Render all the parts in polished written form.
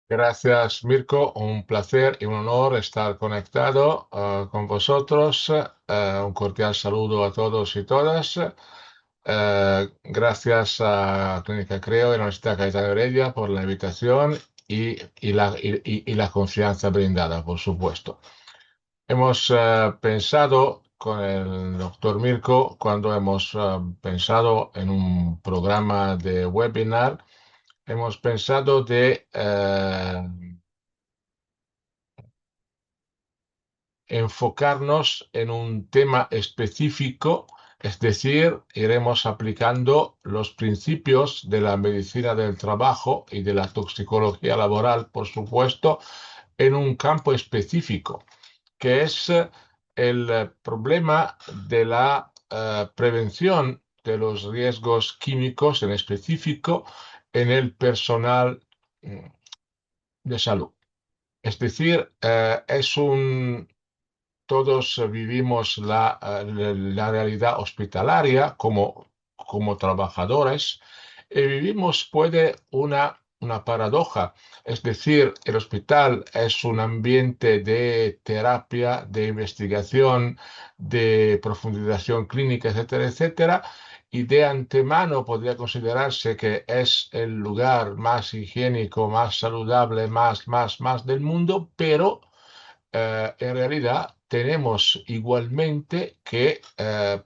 Gracias, Mirko. Un placer y un honor estar conectado con vosotros. Un cordial saludo a todos y todas. Gracias a Clínica Creo y la Universidad Cayetano Heredia por la invitación y la confianza brindada, por supuesto. Hemos pensado con el doctor Mirko, cuando hemos pensado en un programa de webinar, hemos pensado de enfocarnos en un tema específico, es decir, iremos aplicando los principios de la medicina del trabajo y de la toxicología laboral, por supuesto, en un campo específico, que es el problema de la prevención de los riesgos químicos en específico en el personal mm, de salud. Es decir, todos vivimos la realidad hospitalaria como trabajadores y vivimos puede una paradoja. Es decir, el hospital es un ambiente de terapia, de investigación, de profundización clínica, etcétera, etcétera. Y de antemano podría considerarse que es el lugar más higiénico, más saludable, más del mundo, pero en realidad tenemos igualmente que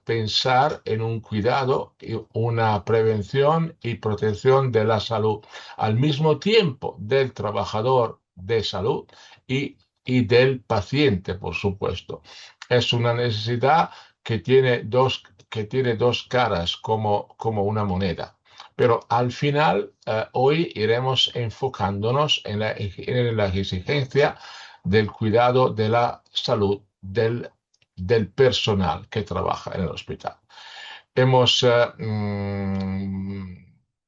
pensar en un cuidado y una prevención y protección de la salud al mismo tiempo del trabajador de salud y, y del paciente, por supuesto. Es una necesidad que tiene dos caras como una moneda. Pero al final, hoy iremos enfocándonos en la exigencia del cuidado de la salud del personal que trabaja en el hospital. Hemos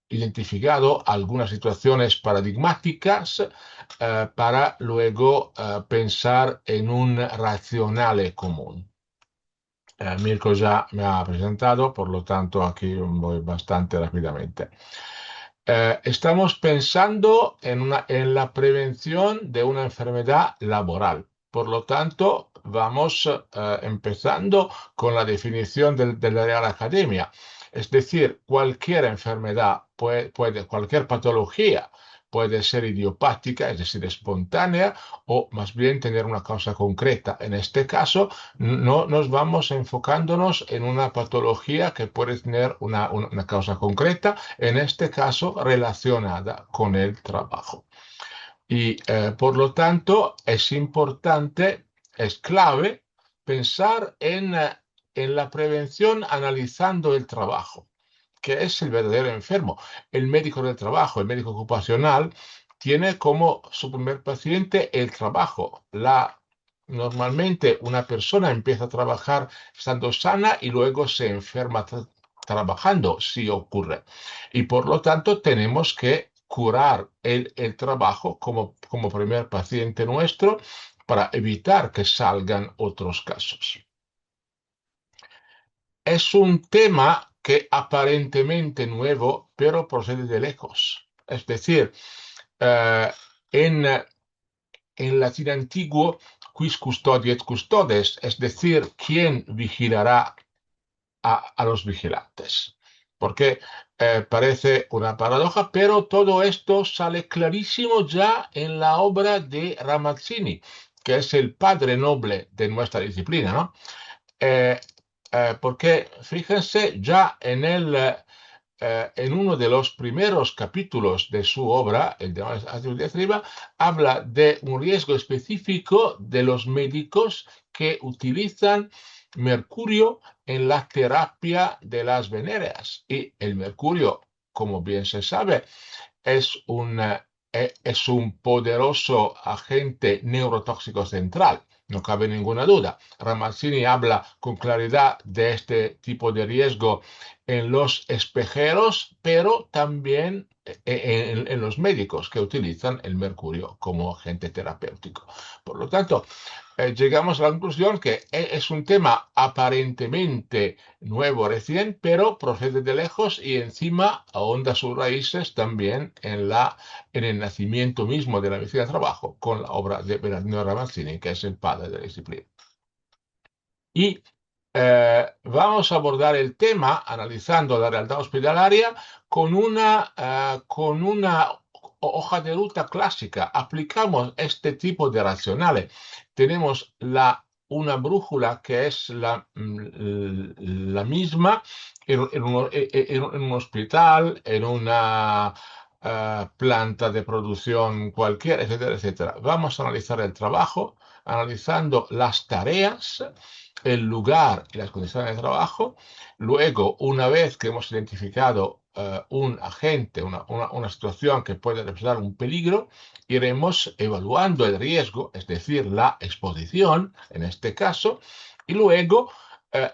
identificado algunas situaciones paradigmáticas para luego pensar en un racionale común. Mirko ya me ha presentado, por lo tanto aquí voy bastante rápidamente. Estamos pensando en la prevención de una enfermedad laboral. Por lo tanto, vamos empezando con la definición de la Real Academia. Es decir, cualquier enfermedad, cualquier patología puede ser idiopática, es decir, espontánea, o más bien tener una causa concreta. En este caso, no nos vamos enfocándonos en una patología que puede tener una causa concreta, en este caso relacionada con el trabajo. Y por lo tanto es importante, es clave pensar en la prevención analizando el trabajo, que es el verdadero enfermo. El médico del trabajo, el médico ocupacional, tiene como su primer paciente el trabajo. Normalmente una persona empieza a trabajar estando sana y luego se enferma trabajando, si ocurre. Y por lo tanto tenemos que curar el trabajo como primer paciente nuestro para evitar que salgan otros casos. Es un tema que aparentemente nuevo, pero procede de lejos. Es decir, eh, en, en latín antiguo, quis custodiet custodes, es decir, ¿quién vigilará a los vigilantes? Porque parece una paradoja, pero todo esto sale clarísimo ya en la obra de Ramazzini, que es el padre noble de nuestra disciplina, ¿no? Eh, Porque fíjense, ya en uno de los primeros capítulos de su obra, el de Diatriba, habla de un riesgo específico de los médicos que utilizan mercurio en la terapia de las venéreas. Y el mercurio, como bien se sabe, es un poderoso agente neurotóxico central, no cabe ninguna duda. Ramazzini habla con claridad de este tipo de riesgo en los espejeros, pero también en los médicos que utilizan el mercurio como agente terapéutico. Por lo tanto, llegamos a la conclusión que es un tema aparentemente nuevo, recién, pero procede de lejos y encima ahonda sus raíces también en el nacimiento mismo de la medicina del trabajo, con la obra de Bernardino Ramazzini, que es el padre de la disciplina. Y vamos a abordar el tema analizando la realidad hospitalaria con una hoja de ruta clásica. Aplicamos este tipo de racionales. Tenemos una brújula que es la misma en un hospital, en una planta de producción cualquiera, etcétera, etcétera. Vamos a analizar el trabajo analizando las tareas, el lugar y las condiciones de trabajo. Luego, una vez que hemos identificado un agente, una situación que puede representar un peligro, iremos evaluando el riesgo, es decir, la exposición, en este caso, y luego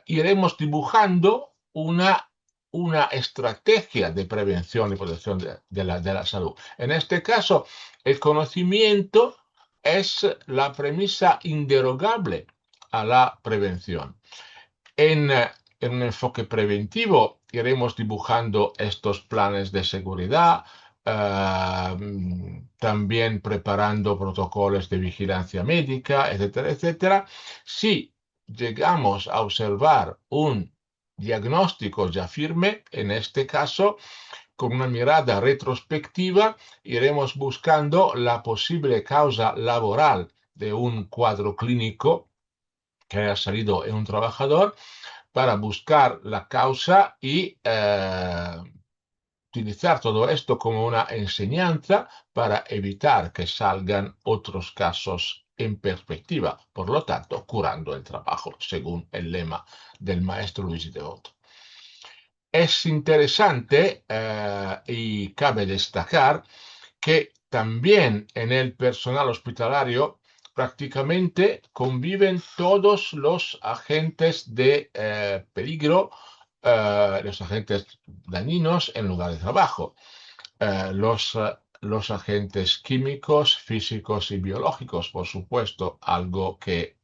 iremos dibujando una estrategia de prevención y protección de la salud. En este caso, el conocimiento es la premisa inderogable a la prevención. En un enfoque preventivo iremos dibujando estos planes de seguridad, también preparando protocolos de vigilancia médica, etcétera, etcétera. Si llegamos a observar un diagnóstico ya firme, en este caso, con una mirada retrospectiva, iremos buscando la posible causa laboral de un cuadro clínico que haya salido en un trabajador para buscar la causa y utilizar todo esto como una enseñanza para evitar que salgan otros casos en perspectiva, por lo tanto, curando el trabajo, según el lema del maestro Luigi Devoto. Es interesante y cabe destacar que también en el personal hospitalario prácticamente conviven todos los agentes de peligro, los agentes dañinos en lugar de trabajo, los agentes químicos, físicos y biológicos, por supuesto, algo que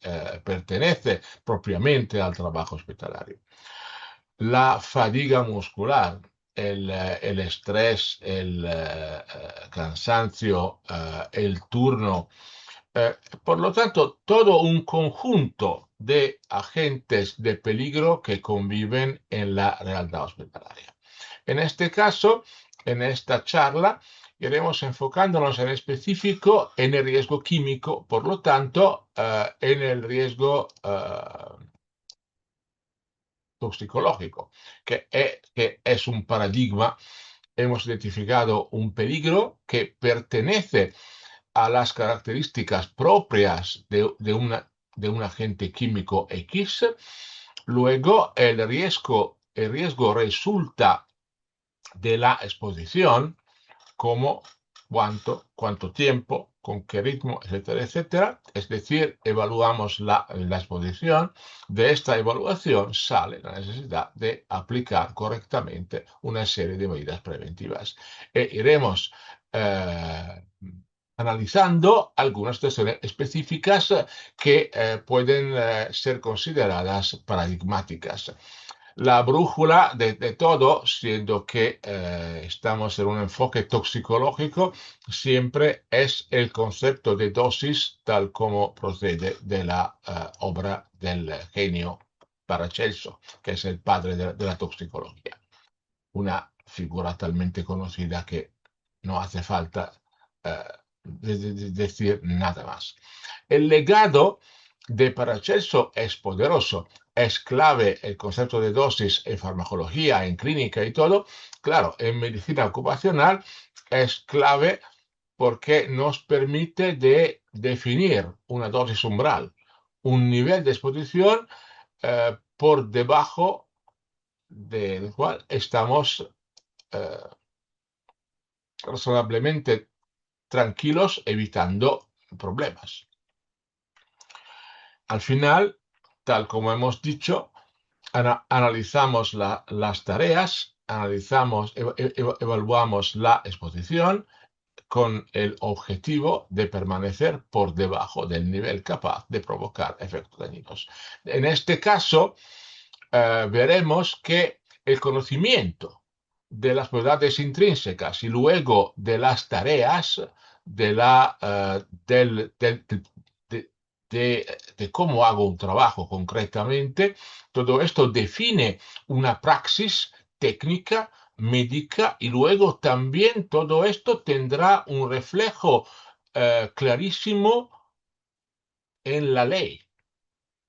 pertenece propiamente al trabajo hospitalario. La fatiga muscular, el estrés, el cansancio, el turno. Por lo tanto, todo un conjunto de agentes de peligro que conviven en la realidad hospitalaria. En este caso, en esta charla, iremos enfocándonos en específico en el riesgo químico, por lo tanto, en el riesgo toxicológico, que es un paradigma. Hemos identificado un peligro que pertenece a las características propias de un agente químico X. Luego, el riesgo resulta de la exposición, como cuánto tiempo, con qué ritmo, etcétera, etcétera. Es decir, evaluamos la exposición. De esta evaluación sale la necesidad de aplicar correctamente una serie de medidas preventivas. Iremos analizando algunas situaciones específicas que pueden ser consideradas paradigmáticas. La brújula de todo, siendo que estamos en un enfoque toxicológico, siempre es el concepto de dosis tal como procede de la obra del genio Paracelso, que es el padre de la toxicología. Una figura talmente conocida que no hace falta decir nada más. El legado de Paracelso es poderoso, es clave el concepto de dosis en farmacología, en clínica y todo. Claro, en medicina ocupacional es clave porque nos permite definir una dosis umbral, un nivel de exposición por debajo del cual estamos eh, razonablemente tranquilos evitando problemas. Al final, tal como hemos dicho, analizamos las tareas, evaluamos la exposición con el objetivo de permanecer por debajo del nivel capaz de provocar efectos dañinos. En este caso, veremos que el conocimiento de las propiedades intrínsecas y luego de las tareas de, la, de cómo hago un trabajo concretamente, todo esto define una praxis técnica médica y luego también todo esto tendrá un reflejo clarísimo en la ley.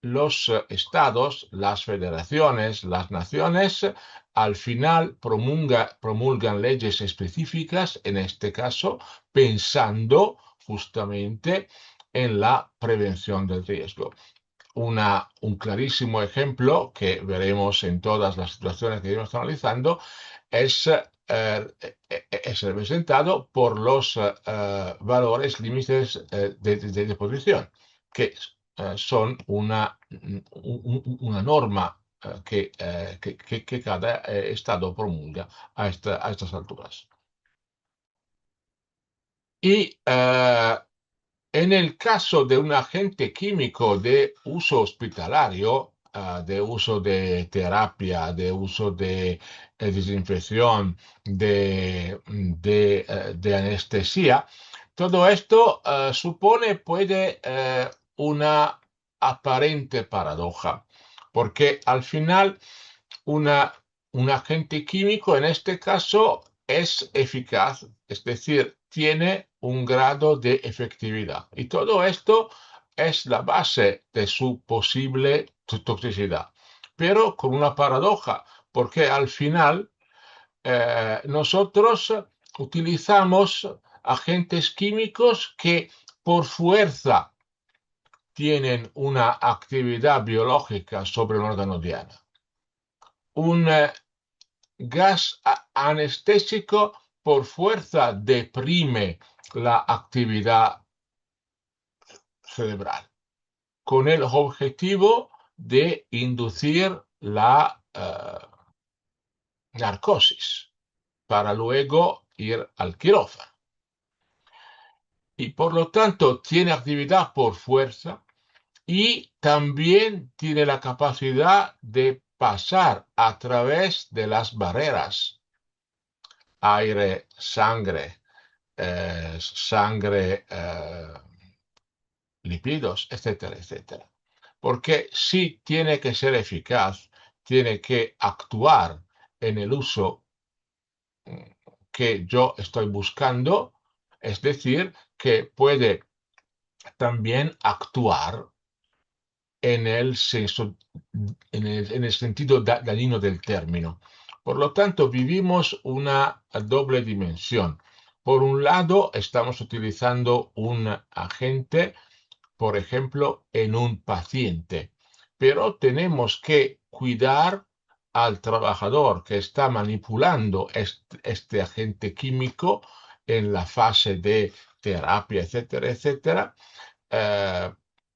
Los estados, las federaciones, las naciones, al final promulgan leyes específicas, en este caso, pensando justamente en la prevención del riesgo. Un clarísimo ejemplo que veremos en todas las situaciones que estamos analizando es representado por los valores límites de posición, que son una norma que cada Estado promulga a estas alturas. Y en el caso de un agente químico de uso hospitalario, de uso de terapia, de uso de desinfección, de anestesia, todo esto puede una aparente paradoja, porque al final una, un agente químico en este caso es eficaz, es decir, tiene un grado de efectividad. Y todo esto es la base de su posible toxicidad. Pero con una paradoja, porque al final nosotros utilizamos agentes químicos que por fuerza tienen una actividad biológica sobre el órgano diana. Un gas anestésico por fuerza deprime la actividad cerebral con el objetivo de inducir la narcosis para luego ir al quirófano. Y por lo tanto tiene actividad por fuerza y también tiene la capacidad de pasar a través de las barreras aire, sangre, lípidos, etcétera, etcétera. Porque si tiene que ser eficaz, tiene que actuar en el uso que yo estoy buscando, es decir, que puede también actuar en el, senso, en el sentido dañino del término. Por lo tanto, vivimos una doble dimensión. Por un lado, estamos utilizando un agente, por ejemplo, en un paciente, pero tenemos que cuidar al trabajador que está manipulando este agente químico en la fase de terapia, etcétera, etcétera,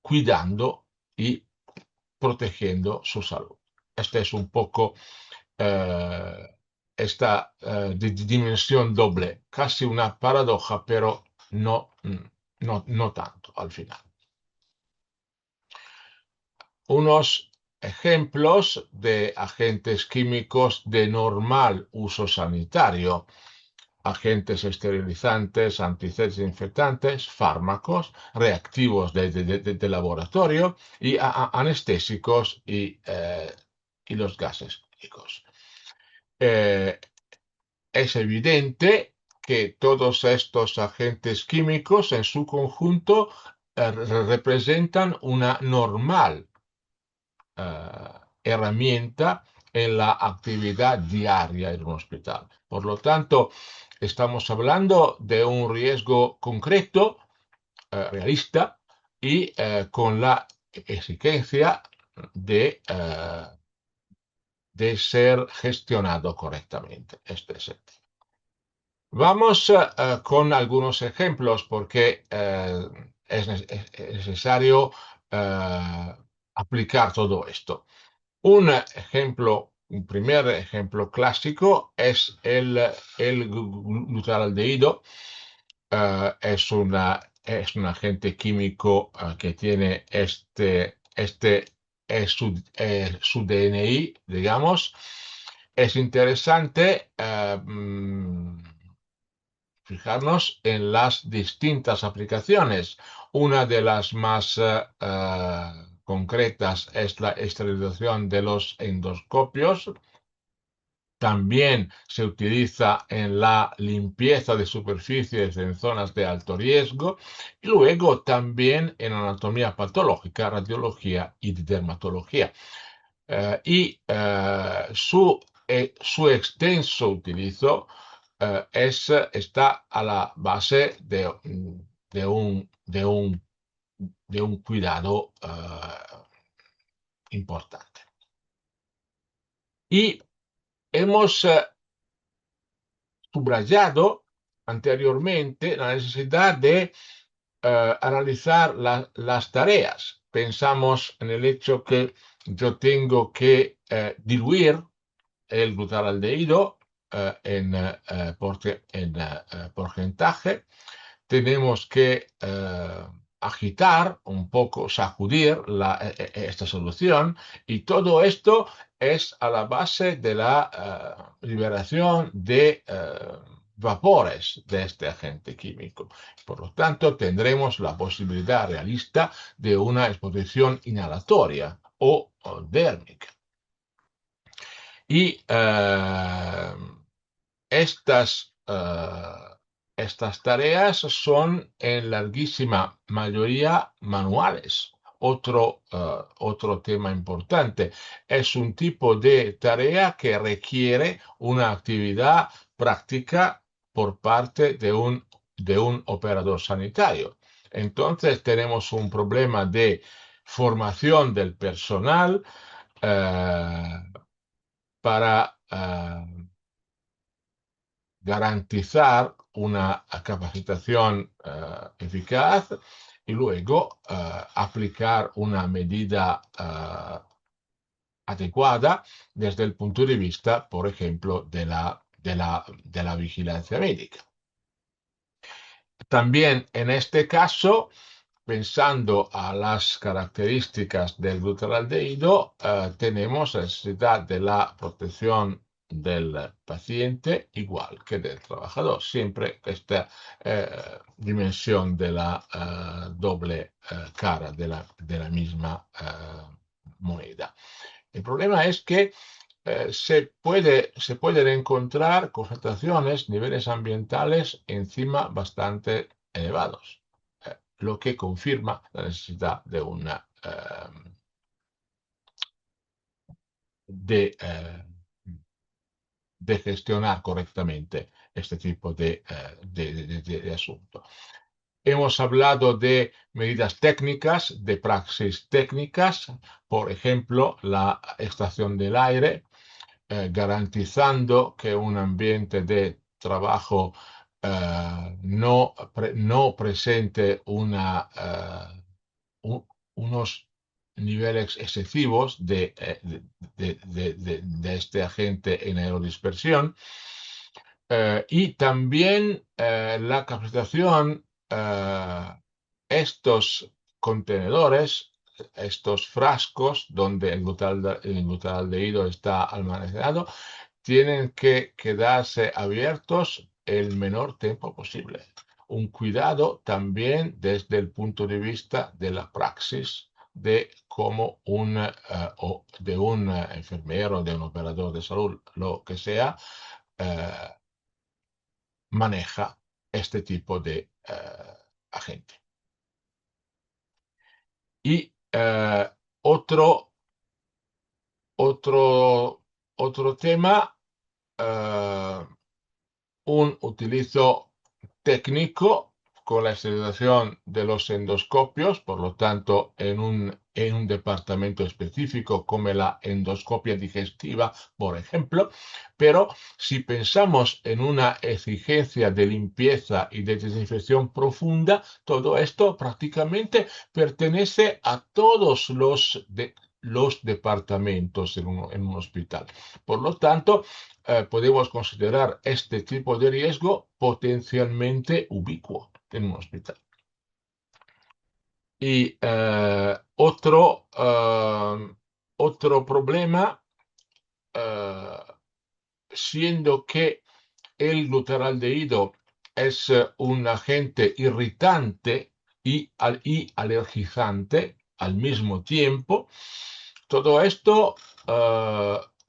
cuidando y protegiendo su salud. Esta es un poco esta dimensión doble, casi una paradoja, pero no tanto al final. Unos ejemplos de agentes químicos de normal uso sanitario: agentes esterilizantes, antisépticos, infectantes, fármacos, reactivos de laboratorio y anestésicos y los gases químicos. Es evidente que todos estos agentes químicos en su conjunto representan una normal herramienta en la actividad diaria en un hospital. Por lo tanto, estamos hablando de un riesgo concreto, realista y con la exigencia de ser gestionado correctamente. Vamos con algunos ejemplos porque es necesario aplicar todo esto. Un primer ejemplo clásico es el glutaraldehído. Es un agente químico que tiene su DNI, digamos. Es interesante fijarnos en las distintas aplicaciones. Una de las más concretas es la esterilización de los endoscopios. También se utiliza en la limpieza de superficies en zonas de alto riesgo y luego también en anatomía patológica, radiología y dermatología. Su extenso utilizo está a la base de un cuidado importante. Y hemos subrayado anteriormente la necesidad de analizar las tareas. Pensamos en el hecho que yo tengo que diluir el glutaraldehído en porcentaje. Tenemos que agitar un poco, sacudir esta solución, y todo esto es a la base de la liberación de vapores de este agente químico. Por lo tanto, tendremos la posibilidad realista de una exposición inhalatoria o dérmica. Y estas tareas son en larguísima mayoría manuales. Otro tema importante. Es un tipo de tarea que requiere una actividad práctica por parte de un operador sanitario. Entonces tenemos un problema de formación del personal para garantizar una capacitación eficaz y luego aplicar una medida adecuada desde el punto de vista, por ejemplo, de la vigilancia médica. También en este caso, pensando a las características del glutaraldehído, tenemos la necesidad de la protección del paciente igual que del trabajador, siempre esta dimensión de la doble cara de la misma moneda. El problema es que se pueden encontrar concentraciones, niveles ambientales encima bastante elevados, lo que confirma la necesidad de gestionar correctamente este tipo de asunto. Hemos hablado de medidas técnicas, de praxis técnicas, por ejemplo, la extracción del aire, garantizando que un ambiente de trabajo no presente unos niveles excesivos de este agente en aerodispersión, y también la capacitación, estos contenedores, estos frascos donde el glutaraldehído está almacenado, tienen que quedarse abiertos el menor tiempo posible. Un cuidado también desde el punto de vista de la praxis de cómo de un enfermero, de un operador de salud, lo que sea, maneja este tipo de agente. Y otro tema, un utilizo técnico con la esterilización de los endoscopios, por lo tanto, en un departamento específico como la endoscopia digestiva, por ejemplo. Pero si pensamos en una exigencia de limpieza y de desinfección profunda, todo esto prácticamente pertenece a todos los departamentos en un hospital. Por lo tanto, podemos considerar este tipo de riesgo potencialmente ubicuo en un hospital. Y otro problema, siendo que el glutaraldehído es un agente irritante y alergizante al mismo tiempo, todo esto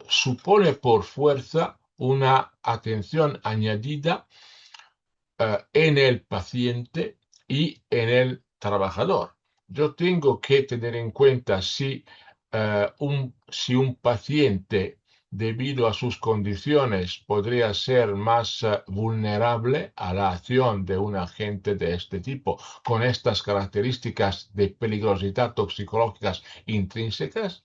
supone por fuerza una atención añadida en el paciente y en el trabajador. Yo tengo que tener en cuenta si un paciente, debido a sus condiciones, podría ser más vulnerable a la acción de un agente de este tipo, con estas características de peligrosidad toxicológicas intrínsecas,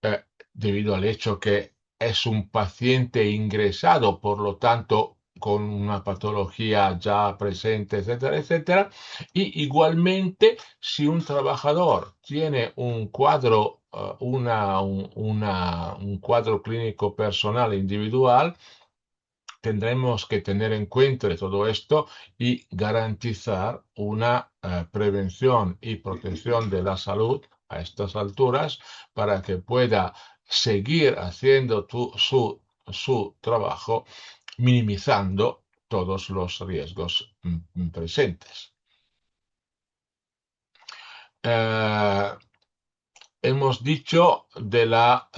eh, debido al hecho que es un paciente ingresado, por lo tanto, con una patología ya presente, etcétera, etcétera. Y igualmente, si un trabajador tiene un cuadro, un cuadro clínico personal individual, tendremos que tener en cuenta todo esto y garantizar una prevención y protección de la salud a estas alturas para que pueda seguir haciendo su trabajo minimizando todos los riesgos presentes. Eh, Hemos dicho de la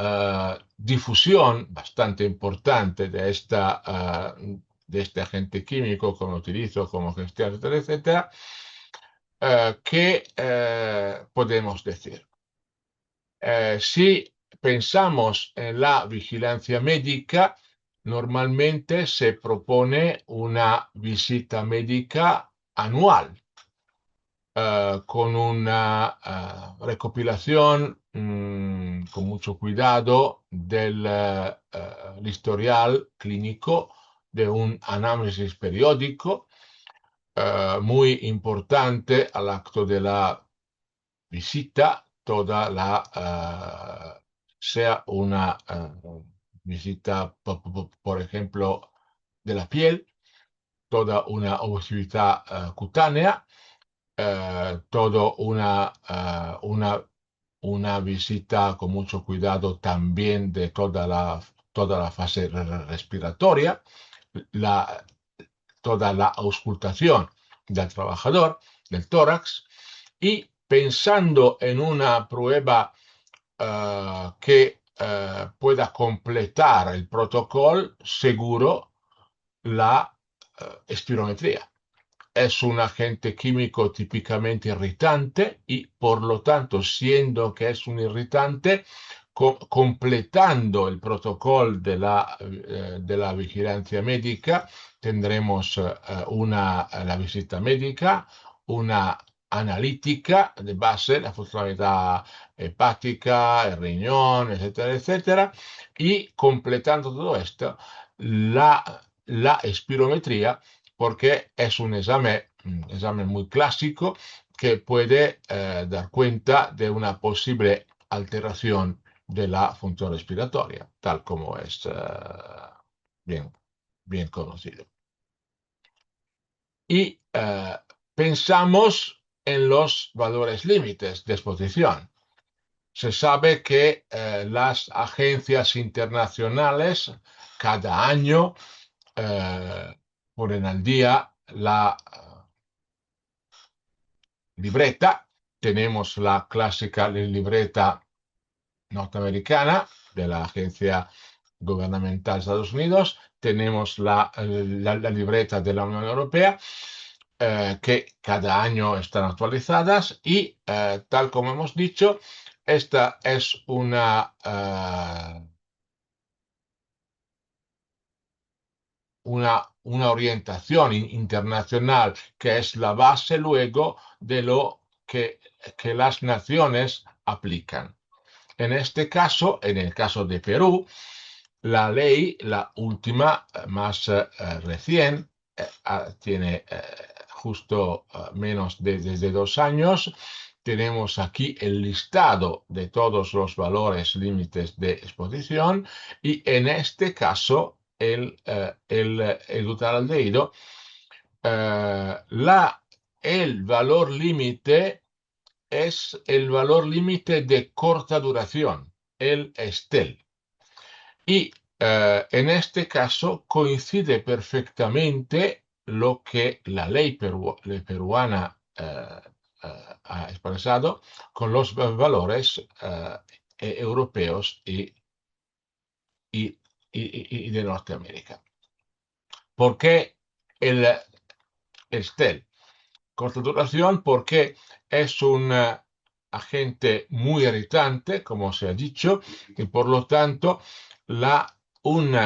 difusión bastante importante de este agente químico, como utilizo, como gestión, etcétera, etcétera. ¿Qué podemos decir? Si pensamos en la vigilancia médica, normalmente se propone una visita médica anual con una recopilación con mucho cuidado del historial clínico, de un análisis periódico muy importante al acto de la visita, sea una visita, por ejemplo, de la piel, toda una obesidad cutánea, todo una visita con mucho cuidado también de toda la fase respiratoria, la, toda la auscultación del trabajador, del tórax, y pensando en una prueba que pueda completar el protocolo, seguro la espirometría. Es un agente químico típicamente irritante y, por lo tanto, siendo que es un irritante, completando el protocolo de la vigilancia médica, tendremos la visita médica, una analítica de base, la funcionalidad hepática, el riñón, etcétera, etcétera, y completando todo esto, la espirometría, porque es un examen muy clásico que puede dar cuenta de una posible alteración de la función respiratoria, tal como es bien, bien conocido. Y pensamos en los valores límites de exposición. Se sabe que las agencias internacionales cada año ponen al día la libreta. Tenemos la clásica libreta norteamericana de la Agencia Gubernamental de Estados Unidos, tenemos la libreta de la Unión Europea, que cada año están actualizadas y, tal como hemos dicho, esta es una orientación internacional que es la base luego de lo que las naciones aplican. En este caso, en el caso de Perú, la ley, la última, más recién, tiene justo menos de 2 años, tenemos aquí el listado de todos los valores límites de exposición y en este caso el butaldehído, el valor límite es el valor límite de corta duración, el Estel. Y en este caso coincide perfectamente lo que la ley peruana ha expresado con los valores europeos y de Norteamérica. ¿Por qué el Estel? Corta duración porque es un agente muy irritante, como se ha dicho, y por lo tanto un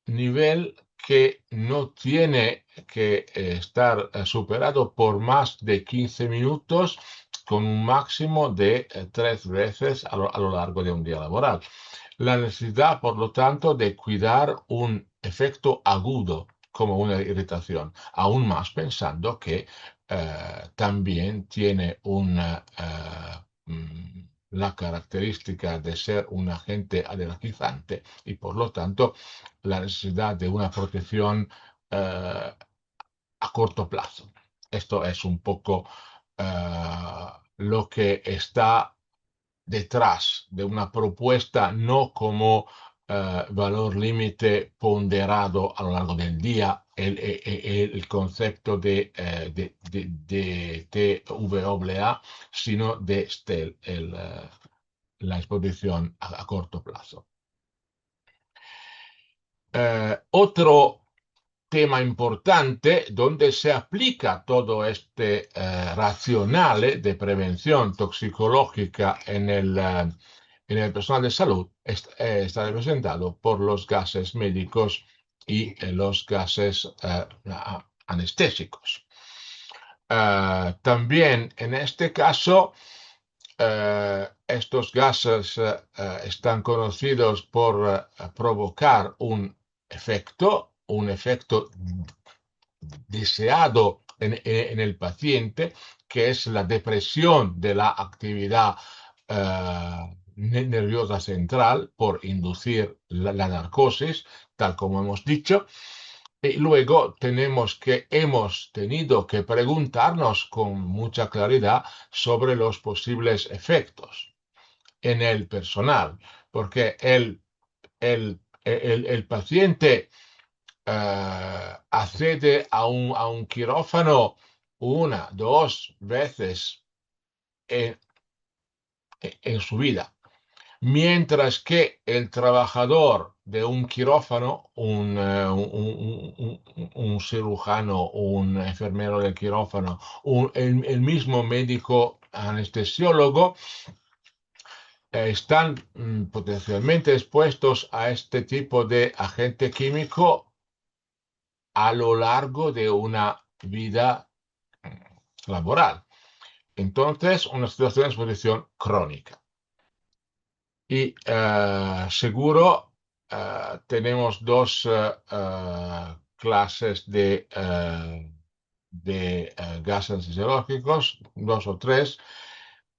nivel que no tiene que estar superado por más de 15 minutos con un máximo de 3 veces a lo largo de un día laboral. La necesidad, por lo tanto, de cuidar un efecto agudo como una irritación, aún más pensando que también tiene la característica de ser un agente alergizante y por lo tanto la necesidad de una protección a corto plazo. Esto es un poco lo que está detrás de una propuesta no como valor límite ponderado a lo largo del día, el concepto de TVA, sino de STEL, la exposición a corto plazo. Otro tema importante donde se aplica todo este racionale de prevención toxicológica en el personal de salud está representado por los gases médicos y los gases anestésicos. También en este caso, estos gases están conocidos por provocar un efecto deseado en el paciente, que es la depresión de la actividad nerviosa central por inducir la narcosis, tal como hemos dicho. Y luego hemos tenido que preguntarnos con mucha claridad sobre los posibles efectos en el personal, porque el paciente accede a un quirófano una, dos veces en su vida, mientras que el trabajador de un quirófano, un cirujano, un enfermero del quirófano, el mismo médico anestesiólogo, están potencialmente expuestos a este tipo de agente químico a lo largo de una vida laboral. Entonces, una situación de exposición crónica. Y seguro tenemos dos clases de gases fisiológicos, dos o tres.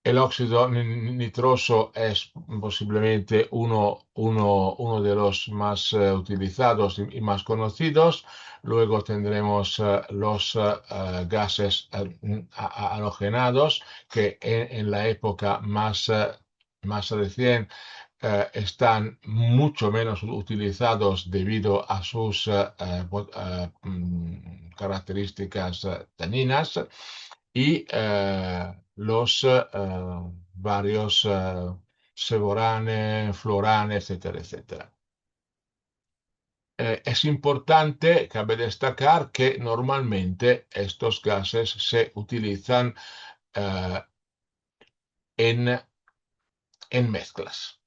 El óxido nitroso es posiblemente uno de los más utilizados y más conocidos. Luego tendremos los gases halogenados que en la época más recién están mucho menos utilizados debido a sus características taninas y los varios seborane, florane, etcétera, etcétera. Es importante, cabe destacar que normalmente estos gases se utilizan en mezclas.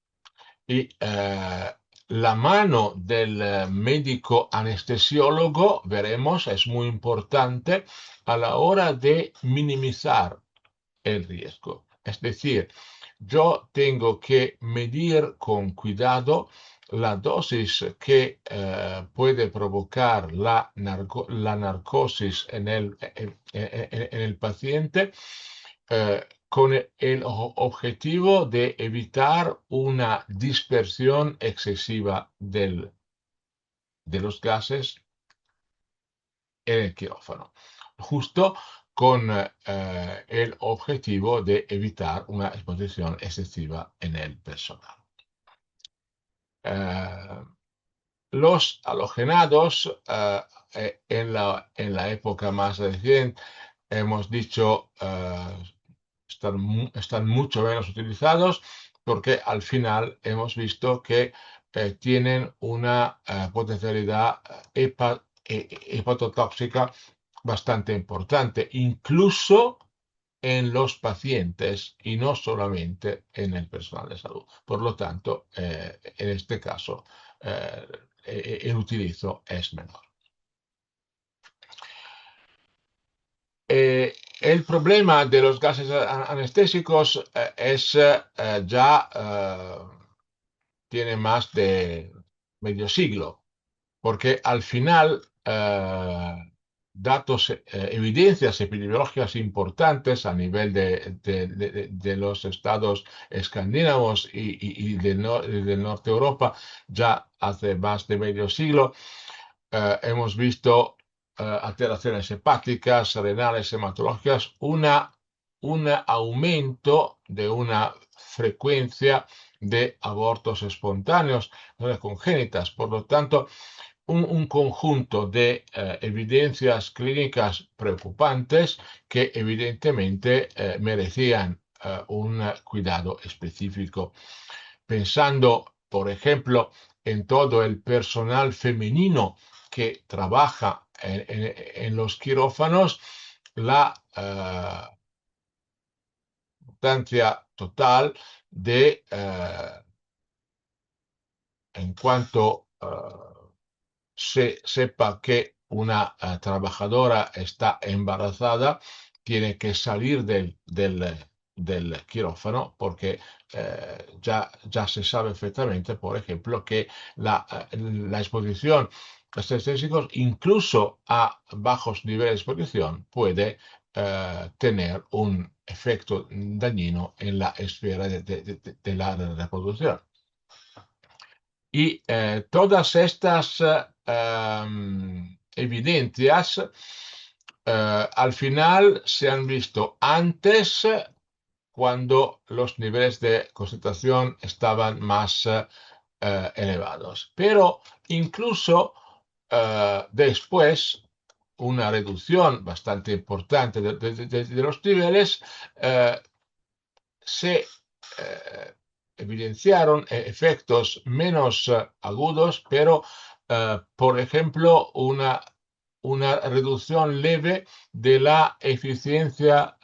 Y la mano del médico anestesiólogo, veremos, es muy importante a la hora de minimizar el riesgo. Es decir, yo tengo que medir con cuidado la dosis que puede provocar la narcosis en el paciente con el objetivo de evitar una dispersión excesiva de los gases en el quirófano, justo con el objetivo de evitar una exposición excesiva en el personal. Los halogenados en la época más reciente, hemos dicho, están mucho menos utilizados porque al final hemos visto que tienen una potencialidad hepatotóxica bastante importante, incluso en los pacientes y no solamente en el personal de salud. Por lo tanto, en este caso, el utilizo es menor. El problema de los gases anestésicos tiene más de medio siglo, porque al final evidencias epidemiológicas importantes a nivel de los estados escandinavos y del norte de Europa ya hace más de medio siglo. Hemos visto alteraciones hepáticas, renales, hematológicas, un aumento de una frecuencia de abortos espontáneos, congénitas. Por lo tanto, un conjunto de evidencias clínicas preocupantes que evidentemente merecían un cuidado específico. Pensando, por ejemplo, en todo el personal femenino que trabaja en los quirófanos, la importancia total de, en cuanto se sepa que una trabajadora está embarazada, tiene que salir del quirófano porque ya se sabe perfectamente, por ejemplo, que la exposición a estos tóxicos, incluso a bajos niveles de exposición, puede tener un efecto dañino en la esfera de la reproducción. Y todas estas evidencias al final se han visto antes cuando los niveles de concentración estaban más elevados. Pero incluso después, una reducción bastante importante de los niveles se evidenciaron efectos menos agudos, pero, por ejemplo, una reducción leve de la eficiencia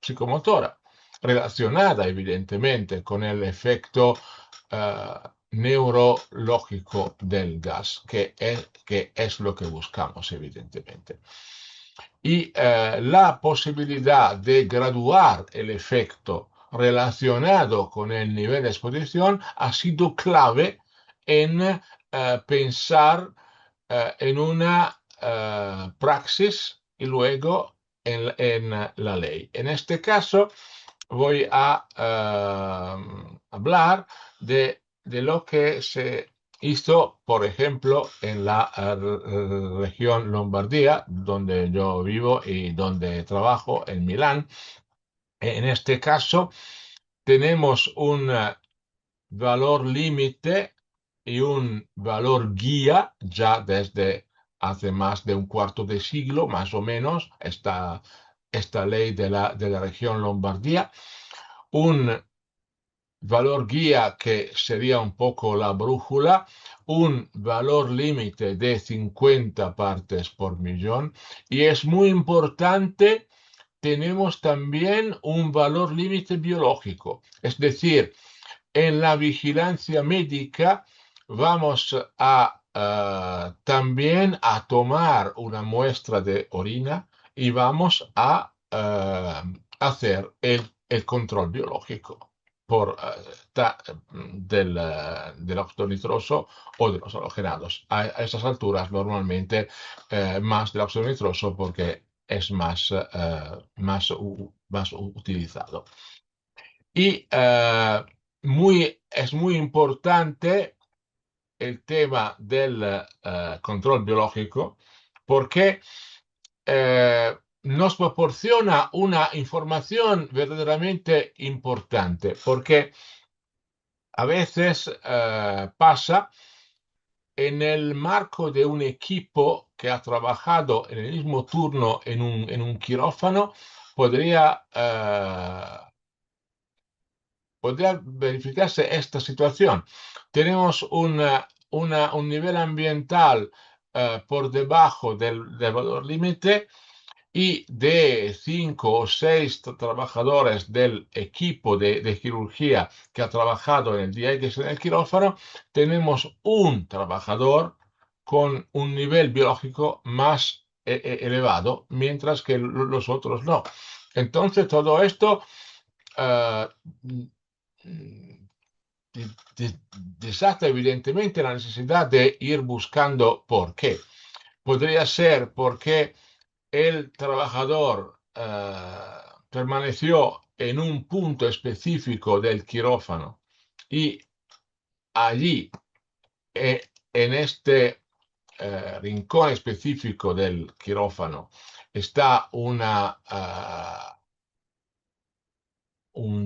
psicomotora, relacionada evidentemente con el efecto neurológico del gas, que es lo que buscamos evidentemente. Y la posibilidad de graduar el efecto relacionado con el nivel de exposición ha sido clave en pensar en una praxis y luego en la ley. En este caso voy a hablar de lo que se hizo, por ejemplo, en la región Lombardía, donde yo vivo y donde trabajo, en Milán. En este caso, tenemos un valor límite y un valor guía ya desde hace más de un cuarto de siglo, más o menos, esta ley de la región Lombardía. Un valor guía que sería un poco la brújula, un valor límite de 50 partes por millón, y es muy importante, tenemos también un valor límite biológico, es decir, en la vigilancia médica vamos a también a tomar una muestra de orina y vamos a hacer el control biológico del óxido nitroso o de los halogenados. A esas alturas normalmente más del óxido nitroso porque es más más utilizado. Y es muy importante el tema del control biológico porque nos proporciona una información verdaderamente importante, porque a veces pasa en el marco de un equipo que ha trabajado en el mismo turno en un quirófano, podría, podría verificarse esta situación. Tenemos un nivel ambiental por debajo del valor límite y de 5 o 6 trabajadores del equipo de quirugía que ha trabajado en el día X en el quirófano, tenemos un trabajador con un nivel biológico más elevado, mientras que los otros no. Entonces, todo esto uh, desata evidentemente la necesidad de ir buscando por qué. Podría ser porque el trabajador permaneció en un punto específico del quirófano y allí, en este rincón específico del quirófano, está un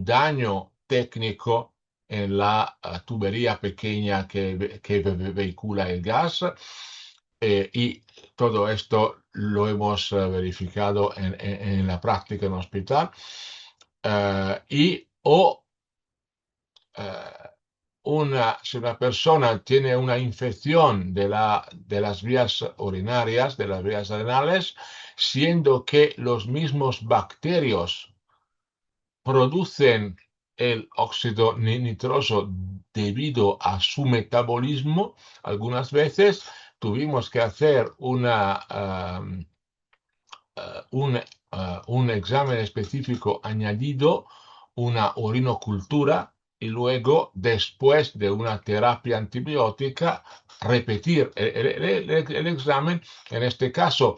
daño técnico en la tubería pequeña que vehicula el gas y todo esto lo hemos verificado en la práctica en el hospital si una persona tiene una infección de las vías urinarias, de las vías renales, siendo que los mismos bacterios producen el óxido nitroso debido a su metabolismo. Algunas veces tuvimos que hacer un examen específico añadido, una urinocultura, y luego, después de una terapia antibiótica, repetir el examen. En este caso,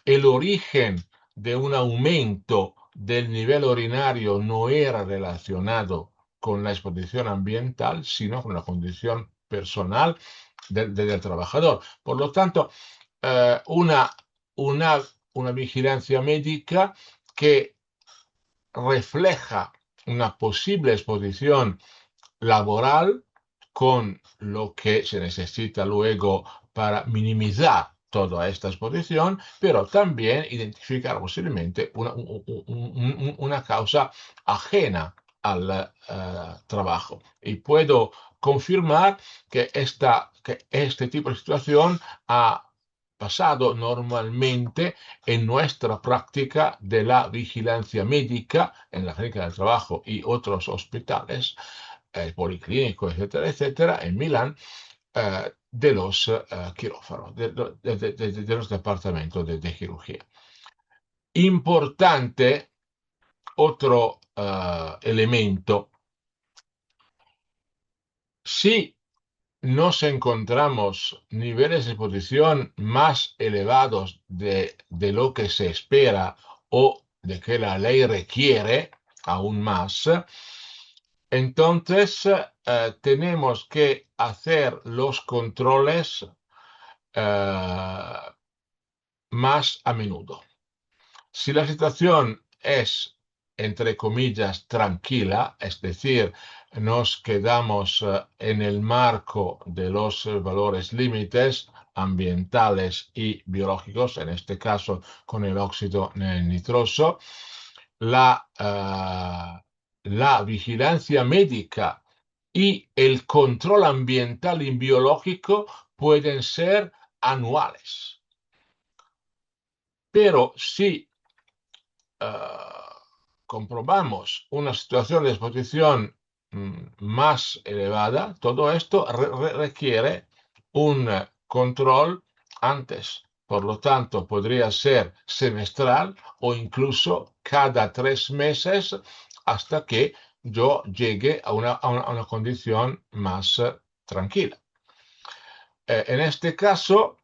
el origen de un aumento del nivel urinario no era relacionado con la exposición ambiental, sino con la condición personal del trabajador. Por lo tanto, una, una vigilancia médica que refleja una posible exposición laboral con lo que se necesita luego para minimizar toda esta exposición, pero también identificar posiblemente una causa ajena al trabajo. Y puedo confirmar que este tipo de situación ha pasado normalmente en nuestra práctica de la vigilancia médica en la clínica del trabajo y otros hospitales, policlínico, etcétera, etcétera, en Milán, de los quirófanos, de los departamentos de cirugía. Importante otro elemento. Si nos encontramos niveles de exposición más elevados de lo que se espera o de que la ley requiere aún más, entonces tenemos que hacer los controles más a menudo. Si la situación es, entre comillas, tranquila, es decir, nos quedamos en el marco de los valores límites ambientales y biológicos, en este caso con el óxido nitroso, la vigilancia médica y el control ambiental y biológico pueden ser anuales. Pero si comprobamos una situación de exposición más elevada, todo esto requiere un control antes. Por lo tanto, podría ser semestral o incluso cada 3 meses hasta que yo llegue a una condición más tranquila. En este caso,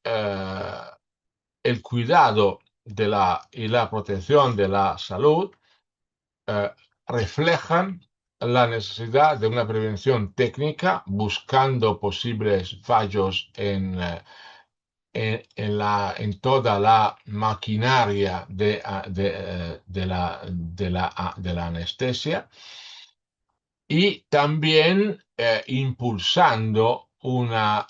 el cuidado y la protección de la salud eh, reflejan la necesidad de una prevención técnica buscando posibles fallos en toda la maquinaria de la anestesia y también impulsando una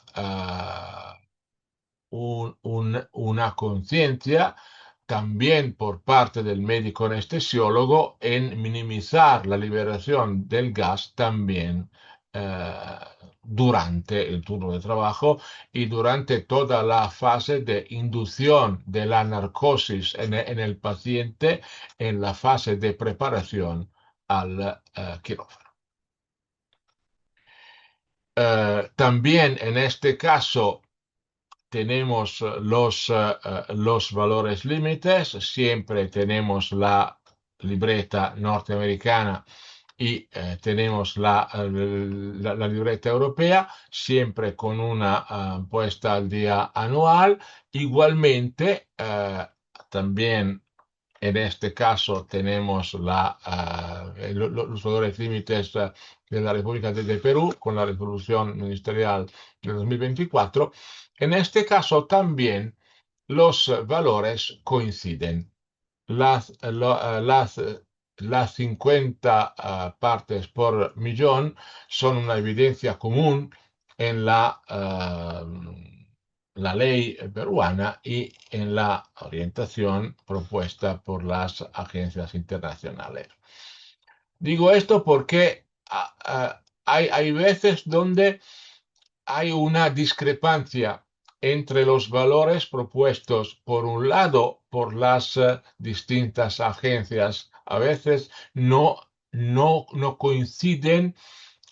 conciencia también por parte del médico anestesiólogo en minimizar la liberación del gas también eh, durante el turno de trabajo y durante toda la fase de inducción de la narcosis en el paciente en la fase de preparación al quirófano. También en este caso tenemos los valores límites, siempre tenemos la libreta norteamericana y tenemos la libreta europea, siempre con una puesta al día anual. Igualmente, también en este caso tenemos los valores límites de la República de Perú con la resolución ministerial de 2024. En este caso también los valores coinciden. Las 50 partes por millón son una evidencia común en la ley peruana y en la orientación propuesta por las agencias internacionales. Digo esto porque hay veces donde hay una discrepancia entre los valores propuestos, por un lado, por las distintas agencias. A veces no coinciden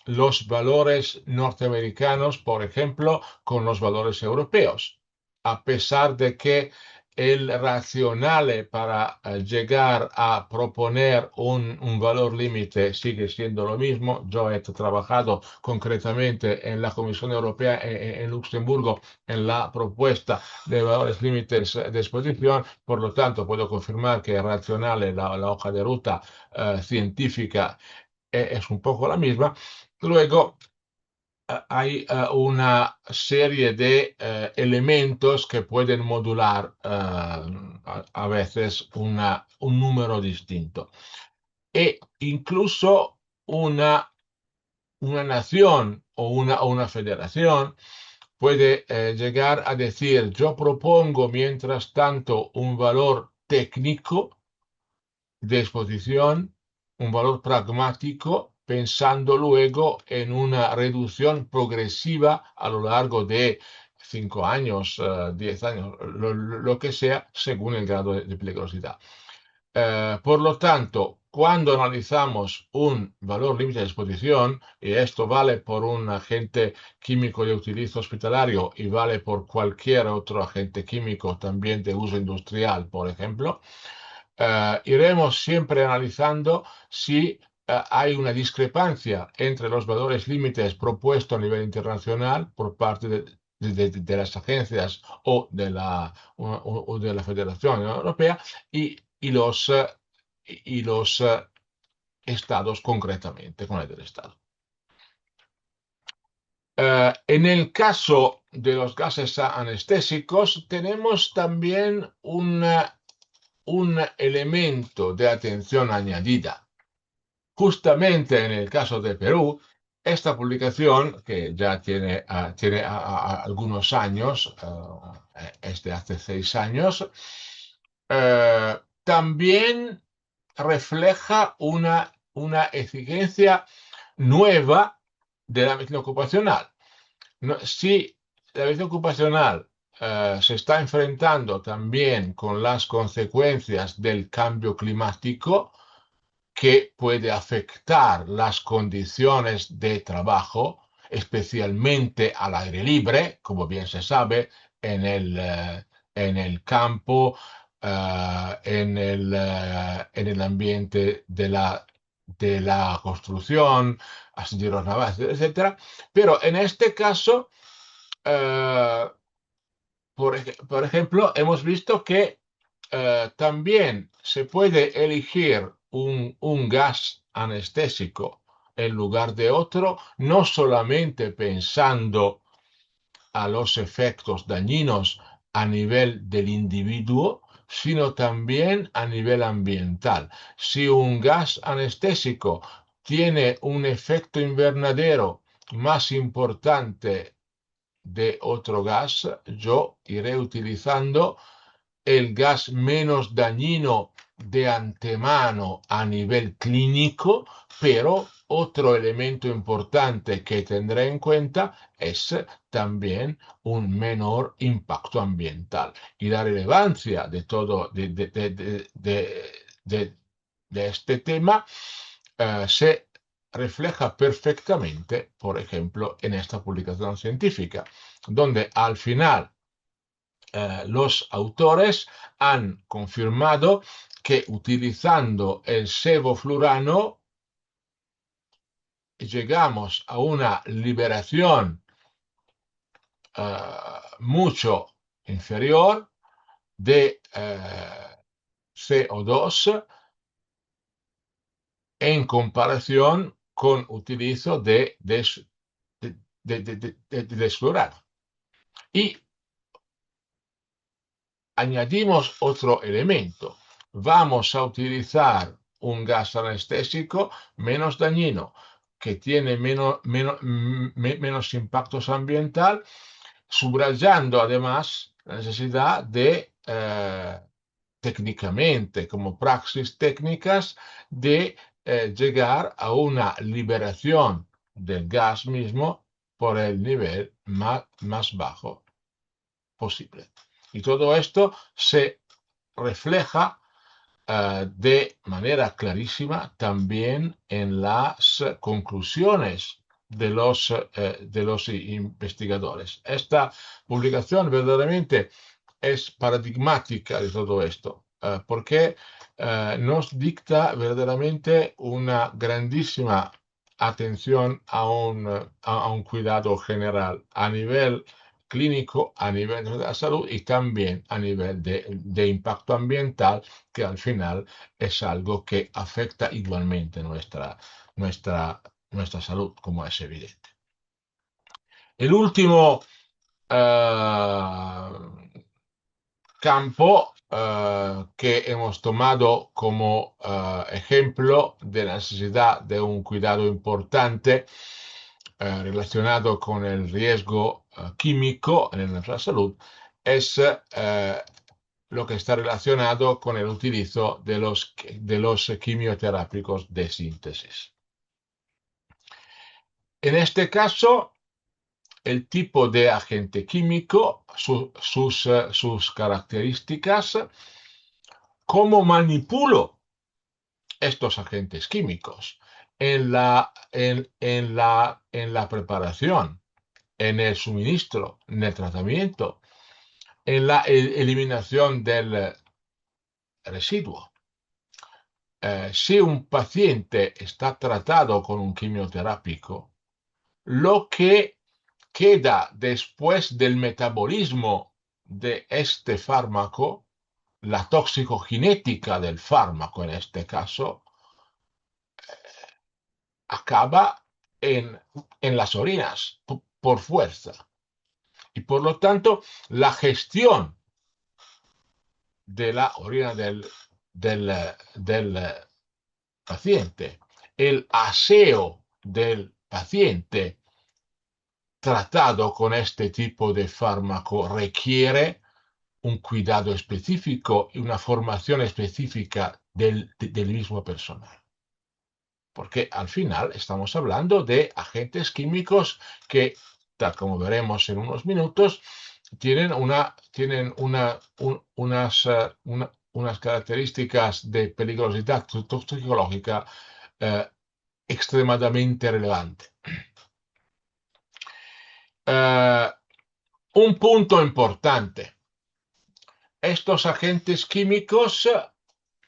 los valores norteamericanos, por ejemplo, con los valores europeos, a pesar de que el racionale para llegar a proponer un valor límite sigue siendo lo mismo. Yo he trabajado concretamente en la Comisión Europea en Luxemburgo en la propuesta de valores límites de exposición, por lo tanto puedo confirmar que el racionale, la hoja de ruta científica es un poco la misma. Luego hay una serie de elementos que pueden modular a veces un número distinto. E incluso una nación o una federación puede llegar a decir, yo propongo mientras tanto un valor técnico de exposición, un valor pragmático, pensando luego en una reducción progresiva a lo largo de 5 años, 10 años, lo que sea, según el grado de peligrosidad. Por lo tanto, cuando analizamos un valor límite de exposición, y esto vale por un agente químico de utilizo hospitalario y vale por cualquier otro agente químico también de uso industrial, por ejemplo, iremos siempre analizando si hay una discrepancia entre los valores límites propuestos a nivel internacional por parte de las agencias o de la Federación Europea y los estados concretamente, con el del Estado. En el caso de los gases anestésicos, tenemos también un elemento de atención añadida. Justamente en el caso de Perú, esta publicación, que ya tiene algunos años, es de hace 6 años, también refleja una exigencia nueva de la medicina ocupacional. Si la medicina ocupacional se está enfrentando también con las consecuencias del cambio climático, que puede afectar las condiciones de trabajo, especialmente al aire libre, como bien se sabe, en el campo, en el ambiente de la construcción, astilleros navales, etcétera. Pero en este caso, por ejemplo, hemos visto que también se puede elegir un gas anestésico en lugar de otro, no solamente pensando a los efectos dañinos a nivel del individuo, sino también a nivel ambiental. Si un gas anestésico tiene un efecto invernadero más importante de otro gas, yo iré utilizando el gas menos dañino de antemano a nivel clínico, pero otro elemento importante que tendré en cuenta es también un menor impacto ambiental. Y la relevancia de todo de este tema se refleja perfectamente, por ejemplo, en esta publicación científica, donde al final los autores han confirmado que utilizando el sevoflurano llegamos a una liberación mucho inferior de CO2 en comparación con utilizo de desflurano. Y añadimos otro elemento. Vamos a utilizar un gas anestésico menos dañino, que tiene menos impactos ambiental, subrayando además la necesidad de, técnicamente, como praxis técnicas, de llegar a una liberación del gas mismo por el nivel más bajo posible. Y todo esto se refleja de manera clarísima también en las conclusiones de los investigadores. Esta publicación verdaderamente es paradigmática de todo esto, porque nos dicta verdaderamente una grandísima atención a un cuidado general a nivel clínico, a nivel de la salud y también a nivel de impacto ambiental, que al final es algo que afecta igualmente nuestra salud, como es evidente. El último campo que hemos tomado como ejemplo de la necesidad de un cuidado importante relacionado con el riesgo químico en nuestra salud es lo que está relacionado con el utilizo de los quimioterápicos de síntesis. En este caso, el tipo de agente químico, sus características, cómo manipulo estos agentes químicos en la preparación, en el suministro, en el tratamiento, en la eliminación del residuo. Si un paciente está tratado con un quimioterápico, lo que queda después del metabolismo de este fármaco, la toxicogenética del fármaco en este caso, acaba en las orinas por fuerza. Y por lo tanto, la gestión de la orina del paciente, el aseo del paciente tratado con este tipo de fármaco requiere un cuidado específico y una formación específica del mismo personal. Porque al final estamos hablando de agentes químicos que, tal como veremos en unos minutos, tienen unas características de peligrosidad toxicológica extremadamente relevante. Un punto importante. Estos agentes químicos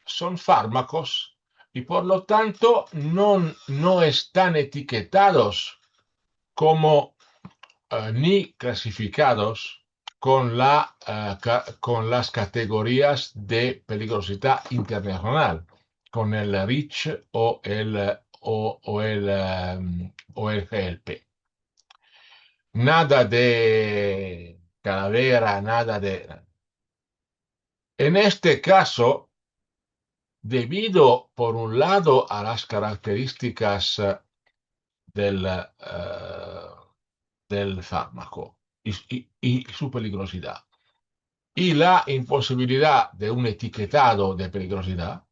son fármacos y por lo tanto no están etiquetados como ni clasificados con las categorías de peligrosidad internacional, con el REACH o el GLP. Nada de calavera, nada de... En este caso, debido, por un lado, a las características del fármaco y su peligrosidad, y la imposibilidad de un etiquetado de peligrosidad,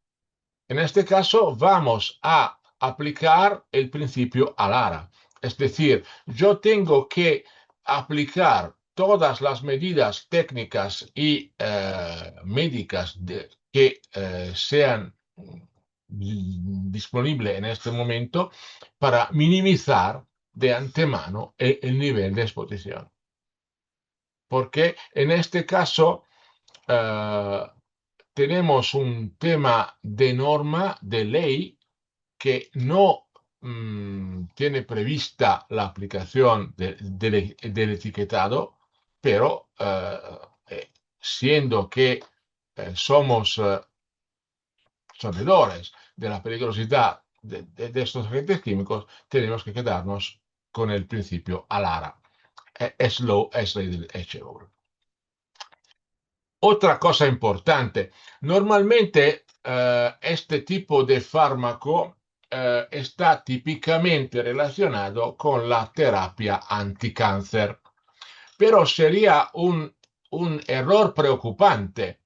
en este caso vamos a aplicar el principio ALARA. Es decir, yo tengo que aplicar todas las medidas técnicas y médicas que sean disponibles en este momento para minimizar de antemano el nivel de exposición. Porque en este caso tenemos un tema de norma, de ley, que no tiene prevista la aplicación del etiquetado, pero siendo que somos sabedores de la peligrosidad de estos agentes químicos, tenemos que quedarnos con el principio ALARA. Es ley del HEOR. Otra cosa importante, normalmente este tipo de fármaco está típicamente relacionado con la terapia anticáncer, pero sería un error preocupante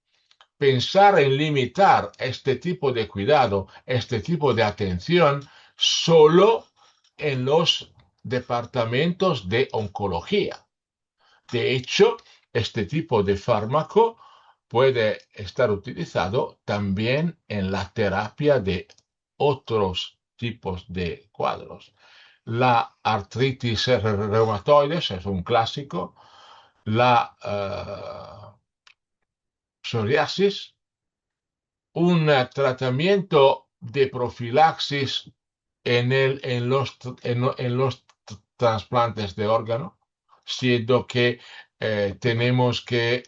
pensar en limitar este tipo de cuidado, este tipo de atención, solo en los departamentos de oncología. De hecho, este tipo de fármaco puede estar utilizado también en la terapia de otros tipos de cuadros. La artritis reumatoide es un clásico, la psoriasis, un tratamiento de profilaxis en los trasplantes de órgano, siendo que tenemos que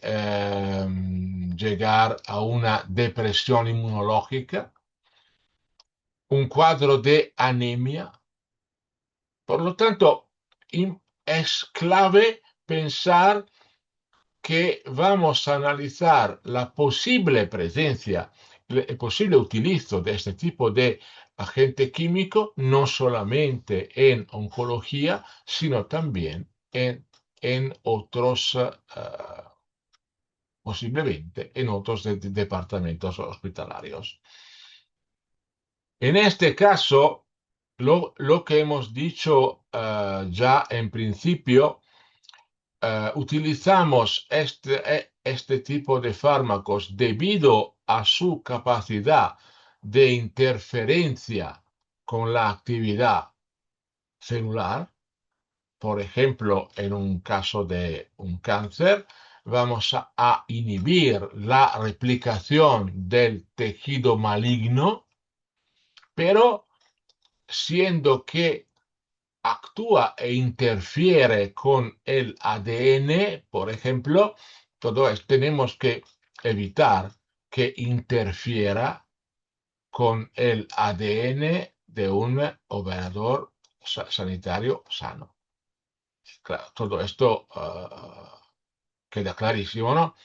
llegar a una depresión inmunológica, un cuadro de anemia. Por lo tanto, es clave pensar que vamos a analizar la posible presencia, el posible utilizo de este tipo de agente químico, no solamente en oncología, sino también en otros, posiblemente en otros departamentos hospitalarios. En este caso, lo que hemos dicho ya en principio, utilizamos este tipo de fármacos debido a su capacidad de interferencia con la actividad celular. Por ejemplo, en un caso de un cáncer, vamos a inhibir la replicación del tejido maligno, pero siendo que actúa e interfiere con el ADN, por ejemplo, tenemos que evitar que interfiera con el ADN de un operador sanitario sano. Claro, todo esto queda clarísimo, ¿no?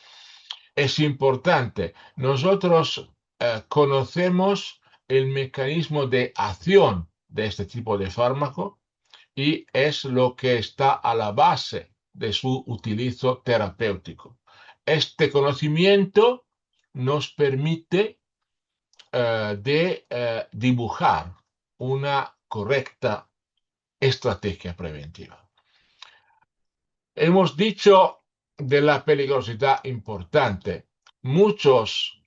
Es importante. Nosotros conocemos el mecanismo de acción de este tipo de fármaco y es lo que está a la base de su utilizo terapéutico. Este conocimiento nos permite dibujar una correcta estrategia preventiva. Hemos dicho de la peligrosidad importante. Muchos,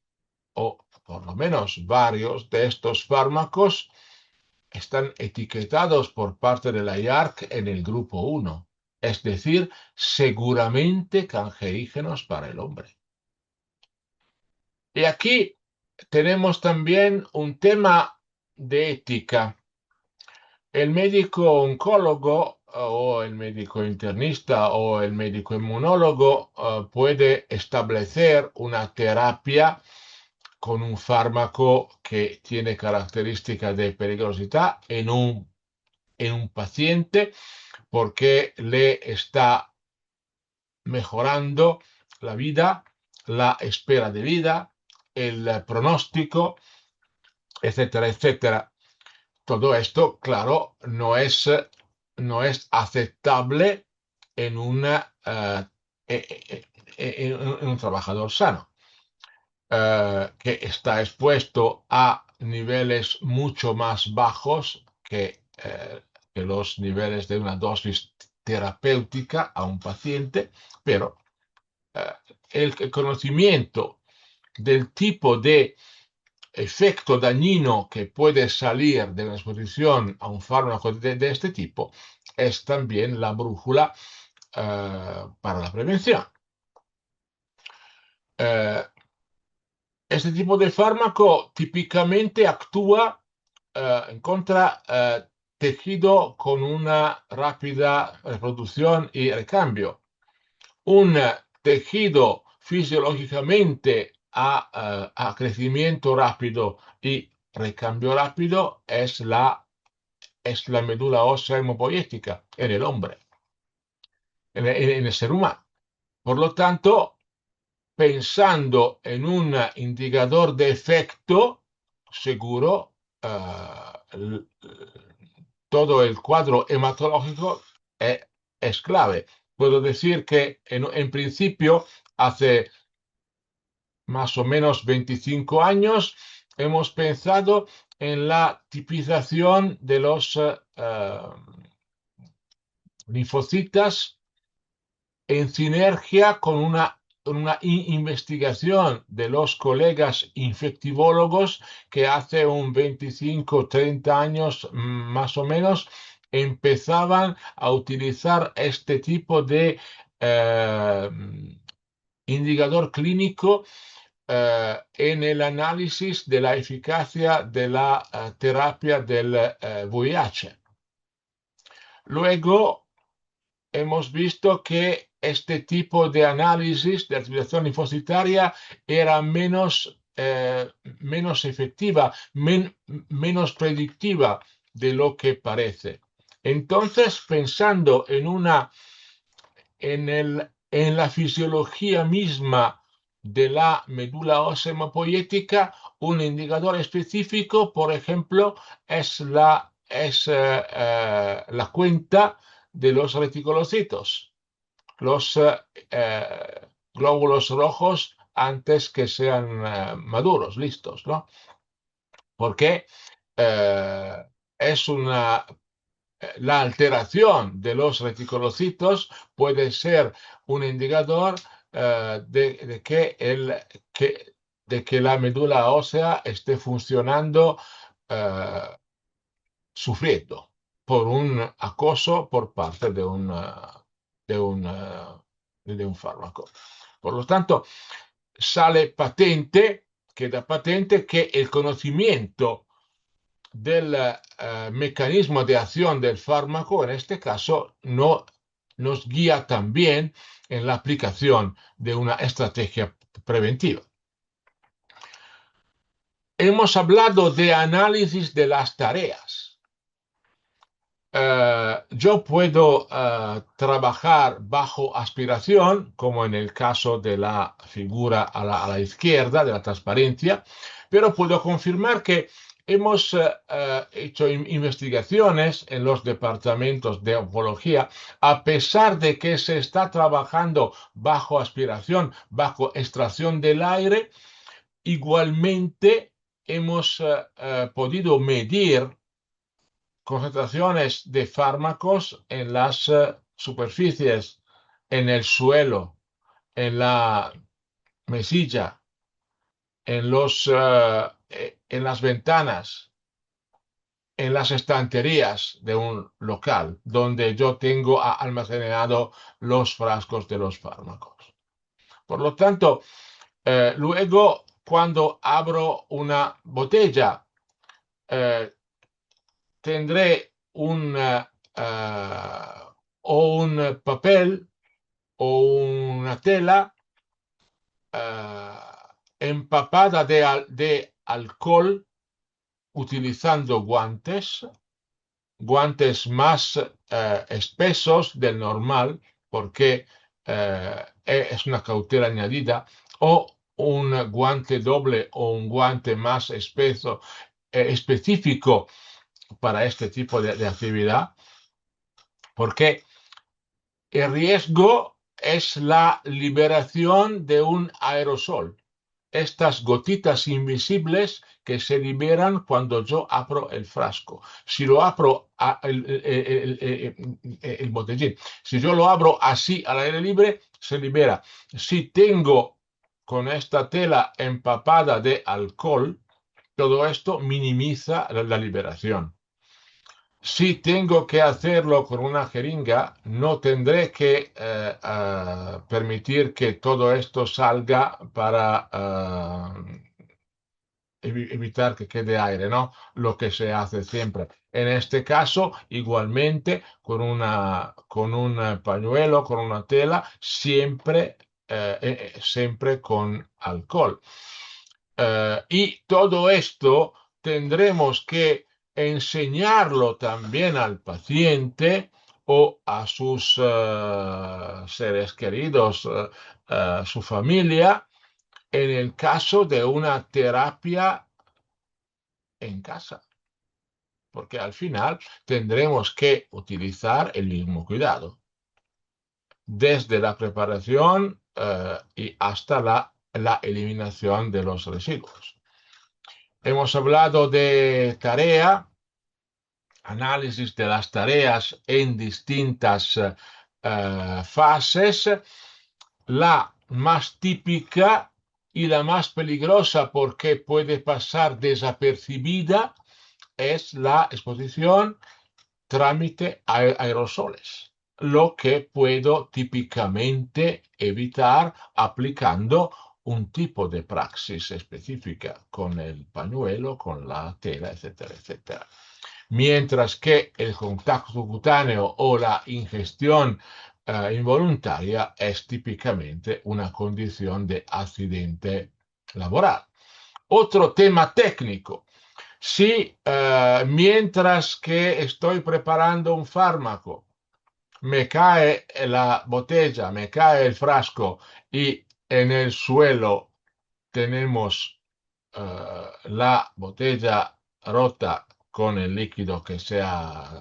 o por lo menos varios de estos fármacos están etiquetados por parte de la IARC en el grupo 1, es decir, seguramente cancerígenos para el hombre. Y aquí tenemos también un tema de ética. El médico oncólogo o el médico internista o el médico inmunólogo puede establecer una terapia con un fármaco que tiene características de peligrosidad en un paciente porque le está mejorando la vida, la espera de vida, el pronóstico, etcétera, etcétera. Todo esto, claro, no es aceptable en, en un trabajador sano, que está expuesto a niveles mucho más bajos que los niveles de una dosis terapéutica a un paciente, pero eh, el conocimiento del tipo de efecto dañino que puede salir de la exposición a un fármaco de este tipo es también la brújula para la prevención. Eh, este tipo de fármaco típicamente actúa en contra tejido con una rápida reproducción y recambio. Un tejido fisiológicamente a crecimiento rápido y recambio rápido es la médula ósea hemopoietica en el hombre, en el ser humano. Por lo tanto, pensando en un indicador de efecto seguro, todo el cuadro hematológico es clave. Puedo decir que en principio, hace más o menos 25 años, hemos pensado en la tipización de los linfocitas en sinergia con una investigación de los colegas infectivólogos que hace un 25, 30 años más o menos empezaban a utilizar este tipo de indicador clínico en el análisis de la eficacia de la terapia del VIH. Luego hemos visto que este tipo de análisis de activación linfocitaria era menos efectiva, menos predictiva de lo que parece. Entonces, pensando en la fisiología misma de la médula ósea hemopoietica, un indicador específico, por ejemplo, es la cuenta de los reticulocitos, los glóbulos rojos antes que sean maduros, listos, ¿no? Porque eh, es la alteración de los reticulocitos puede ser un indicador de que la médula ósea esté funcionando eh, sufriendo por un acoso por parte de un, de un fármaco. Por lo tanto, queda patente que el conocimiento del mecanismo de acción del fármaco, en este caso, no nos guía también en la aplicación de una estrategia preventiva. Hemos hablado de análisis de las tareas. Yo puedo trabajar bajo aspiración, como en el caso de la figura a la izquierda, de la transparencia, pero puedo confirmar que hemos hecho investigaciones en los departamentos de oncología, a pesar de que se está trabajando bajo aspiración, bajo extracción del aire, igualmente hemos podido medir concentraciones de fármacos en las superficies, en el suelo, en la mesilla, en las ventanas, en las estanterías de un local donde yo tengo almacenado los frascos de los fármacos. Por lo tanto, luego cuando abro una botella, tendré un o un papel o una tela empapada de alcohol utilizando guantes más espesos del normal, porque es una cautela añadida, o un guante doble o un guante más espeso, específico para este tipo de actividad, porque el riesgo es la liberación de un aerosol, estas gotitas invisibles que se liberan cuando yo abro el frasco. Si lo abro, el botellín, si yo lo abro así al aire libre, se libera. Si tengo con esta tela empapada de alcohol, todo esto minimiza la liberación. Si tengo que hacerlo con una jeringa, no tendré que permitir que todo esto salga para evitar que quede aire, ¿no? Lo que se hace siempre. En este caso, igualmente, con un pañuelo, con una tela, siempre con alcohol. Y todo esto tendremos que enseñarlo también al paciente o a sus seres queridos, su familia, en el caso de una terapia en casa, porque al final tendremos que utilizar el mismo cuidado, desde la preparación y hasta la eliminación de los residuos. Hemos hablado de tarea, análisis de las tareas en distintas fases. La más típica y la más peligrosa porque puede pasar desapercibida es la exposición trámite aerosoles, lo que puedo típicamente evitar aplicando un tipo de praxis específica con el pañuelo, con la tela, etcétera, etcétera. Mientras que el contacto cutáneo o la ingestión involuntaria es típicamente una condición de accidente laboral. Otro tema técnico. Si mientras que estoy preparando un fármaco me cae la botella, me cae el frasco y en el suelo tenemos la botella rota con el líquido que se ha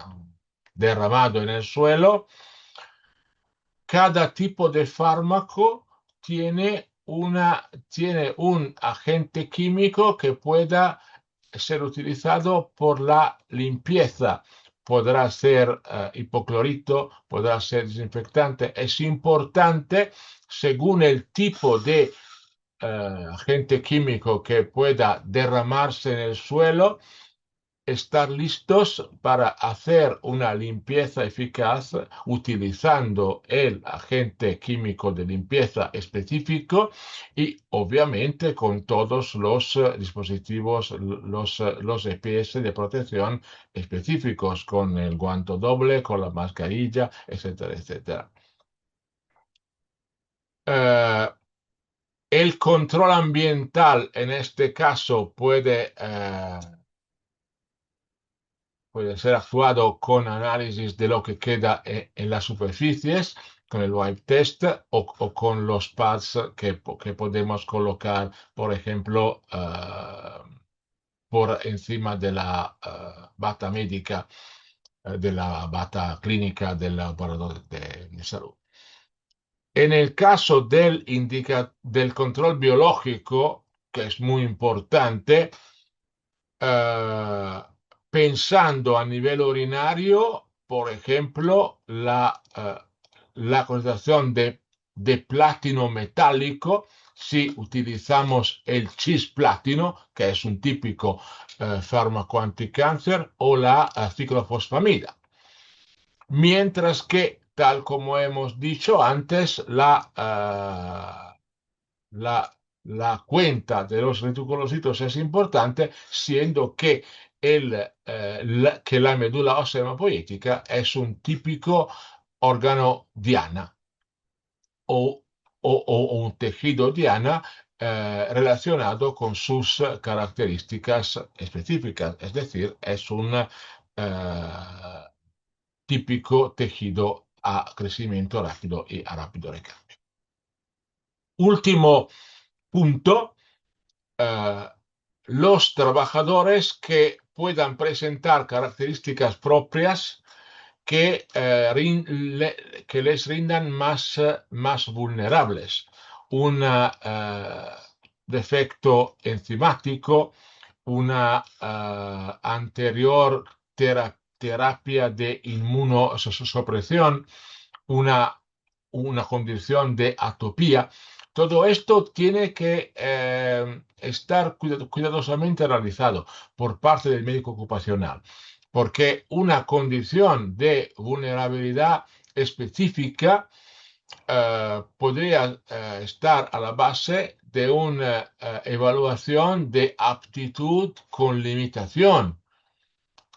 derramado en el suelo, cada tipo de fármaco tiene un agente químico que pueda ser utilizado por la limpieza. Podrá ser hipoclorito, podrá ser desinfectante. Es importante, según el tipo de agente químico que pueda derramarse en el suelo, estar listos para hacer una limpieza eficaz utilizando el agente químico de limpieza específico y obviamente con todos los dispositivos, los EPS de protección específicos, con el guante doble, con la mascarilla, etcétera, etcétera. El control ambiental en este caso puede ser actuado con análisis de lo que queda en las superficies, con el wipe test o con los pads que podemos colocar, por ejemplo, por encima de la bata médica, de la bata clínica del laboratorio de salud. En el caso del control biológico, que es muy importante, eh, pensando a nivel urinario, por ejemplo, la concentración de platino metálico, si utilizamos el cisplatino, que es un típico fármaco anticáncer, o la ciclofosfamida. Mientras que, tal como hemos dicho antes, la cuenta de los reticulocitos es importante, siendo que que la médula ósea hematopoietica es un típico órgano diana o, o un tejido diana relacionado con sus características específicas, es decir, es un típico tejido a crecimiento rápido y a rápido recambio. Último punto, eh, los trabajadores que puedan presentar características propias que les rindan más vulnerables. Un defecto enzimático, una anterior terapia de inmunosupresión, una, una condición de atopía. Todo esto tiene que estar cuidadosamente realizado por parte del médico ocupacional, porque una condición de vulnerabilidad específica podría estar a la base de una evaluación de aptitud con limitación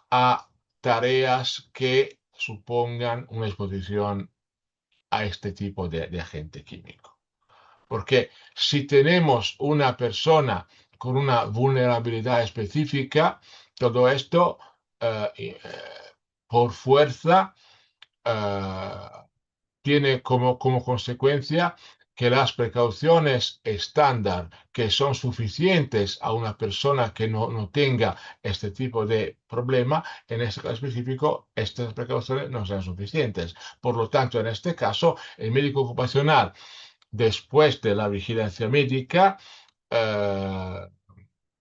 a tareas que supongan una exposición a este tipo de agente químico. Porque si tenemos una persona con una vulnerabilidad específica, todo esto por fuerza eh, tiene como consecuencia que las precauciones estándar que son suficientes a una persona que no tenga este tipo de problema, en este caso específico, estas precauciones no sean suficientes. Por lo tanto, en este caso, el médico ocupacional, después de la vigilancia médica, eh,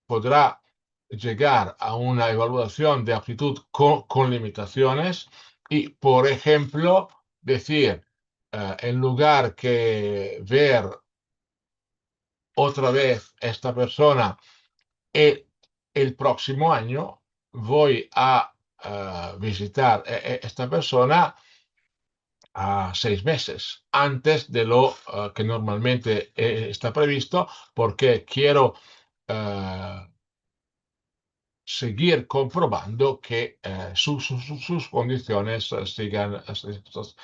podrá llegar a una evaluación de aptitud con limitaciones y, por ejemplo, decir, en lugar que ver otra vez esta persona el próximo año, voy a visitar esta persona a 6 meses antes de lo que normalmente está previsto, porque quiero seguir comprobando que sus condiciones sigan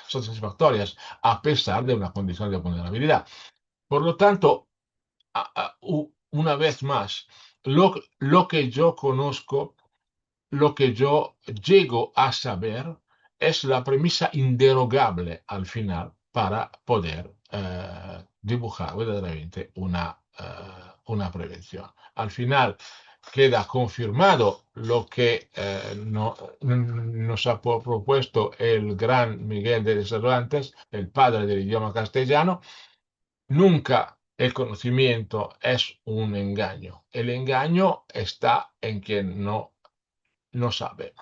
satisfactorias a pesar de una condición de vulnerabilidad. Por lo tanto, una vez más, lo que yo conozco, lo que yo llego a saber es la premisa inderogable al final para poder dibujar verdaderamente una prevención. Al final queda confirmado lo que nos ha propuesto el gran Miguel de Cervantes, el padre del idioma castellano. Nunca el conocimiento es un engaño. El engaño está en quien no sabe.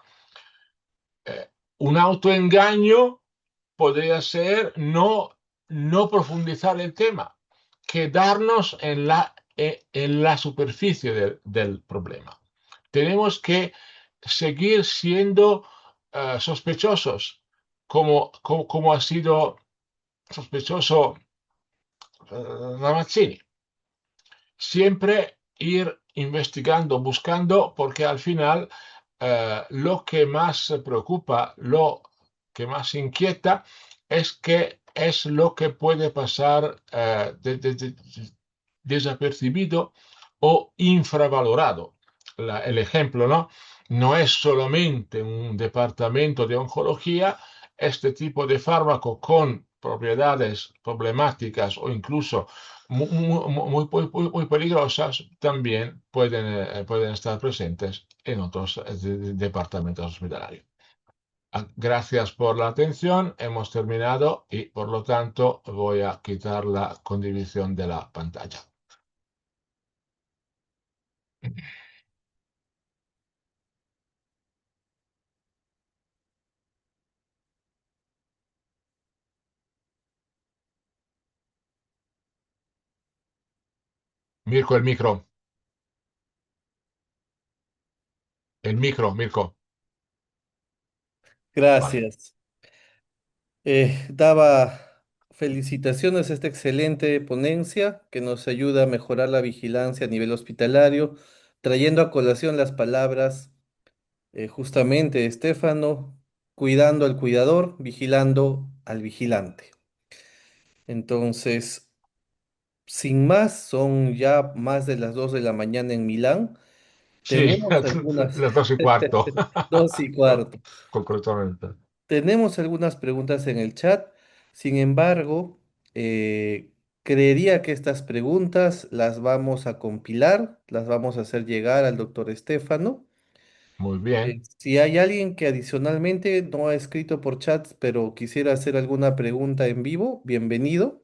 Un autoengaño podría ser no profundizar el tema, quedarnos en la superficie del problema. Tenemos que seguir siendo sospechosos, como ha sido sospechoso Ramazzini. Siempre ir investigando, buscando, porque al final lo que más preocupa, lo que más inquieta, es que es lo que puede pasar desapercibido o infravalorado. El ejemplo, ¿no? No es solamente un departamento de oncología, este tipo de fármaco con propiedades problemáticas o incluso muy peligrosas también pueden estar presentes en otros departamentos hospitalarios. Gracias por la atención, hemos terminado y por lo tanto voy a quitar la condivisión de la pantalla. Mirko, Mirko. Vale. Gracias. Daba felicitaciones a esta excelente ponencia que nos ayuda a mejorar la vigilancia a nivel hospitalario, trayendo a colación las palabras Justamente, Estefano, cuidando al cuidador, vigilando al vigilante. Entonces, sin más, son ya más de las 2 de la mañana en Milán. Sí, Tenemos algunas, las 2:15. 2:15. Concretamente. Tenemos algunas preguntas en el chat. Sin embargo, creería que estas preguntas las vamos a compilar, las vamos a hacer llegar al doctor Estefano. Muy bien. Si hay alguien que adicionalmente no ha escrito por chat, pero quisiera hacer alguna pregunta en vivo, bienvenido.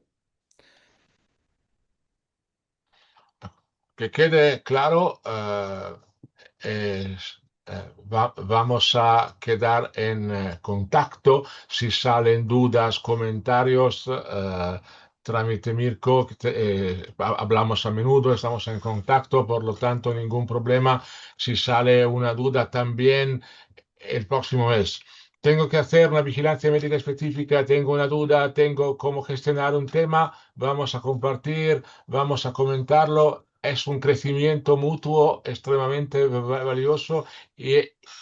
Que quede claro, vamos a quedar en contacto si salen dudas, comentarios. Trámite Mirko, hablamos a menudo, estamos en contacto, por lo tanto, ningún problema. Si sale una duda también el próximo mes. Tengo que hacer una vigilancia médica específica, tengo una duda, tengo cómo gestionar un tema, vamos a compartir, vamos a comentarlo. Es un crecimiento mutuo extremadamente valioso y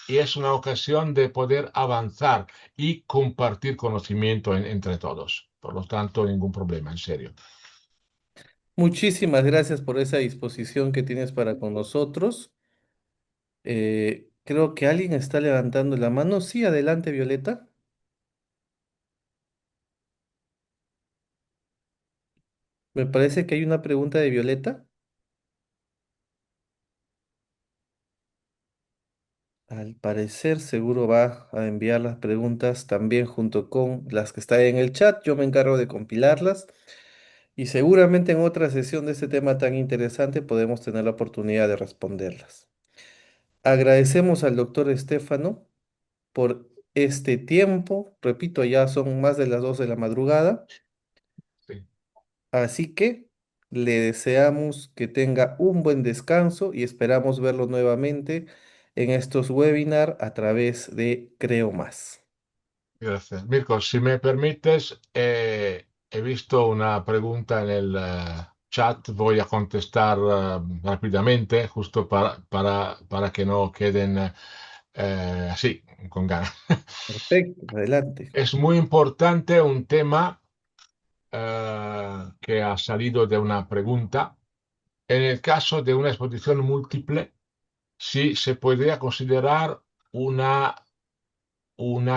es una ocasión de poder avanzar y compartir conocimiento entre todos. Por lo tanto, ningún problema, en serio. Muchísimas gracias por esa disposición que tienes para con nosotros. Creo que alguien está levantando la mano. Sí, adelante, Violeta. Me parece que hay una pregunta de Violeta. Al parecer, seguro va a enviar las preguntas también junto con las que están en el chat. Yo me encargo de compilarlas y seguramente en otra sesión de este tema tan interesante podemos tener la oportunidad de responderlas. Agradecemos al doctor Estefano por este tiempo. Repito, ya son más de las 2 de la madrugada. Sí. Así que le deseamos que tenga un buen descanso y esperamos verlo nuevamente en estos webinars a través de Creo Más. Gracias. Mirko, si me permites, he visto una pregunta en el chat, voy a contestar rápidamente, justo para que no queden así, con ganas. Perfecto, adelante. Es muy importante un tema que ha salido de una pregunta. En el caso de una exposición múltiple, si se podría considerar una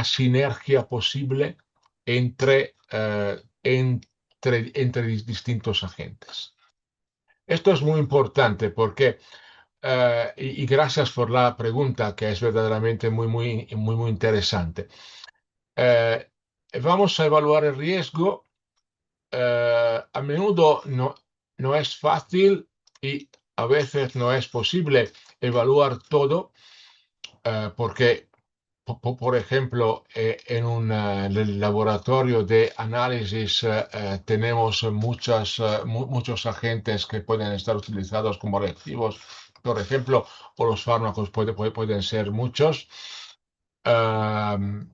sinergia posible entre distintos agentes. Esto es muy importante porque, y gracias por la pregunta, que es verdaderamente muy interesante. Eh, Vamos a evaluar el riesgo. A menudo no es fácil y a veces no es posible evaluar todo, porque por ejemplo, en un laboratorio de análisis tenemos muchos agentes que pueden estar utilizados como reactivos, por ejemplo, o los fármacos pueden ser muchos. Um,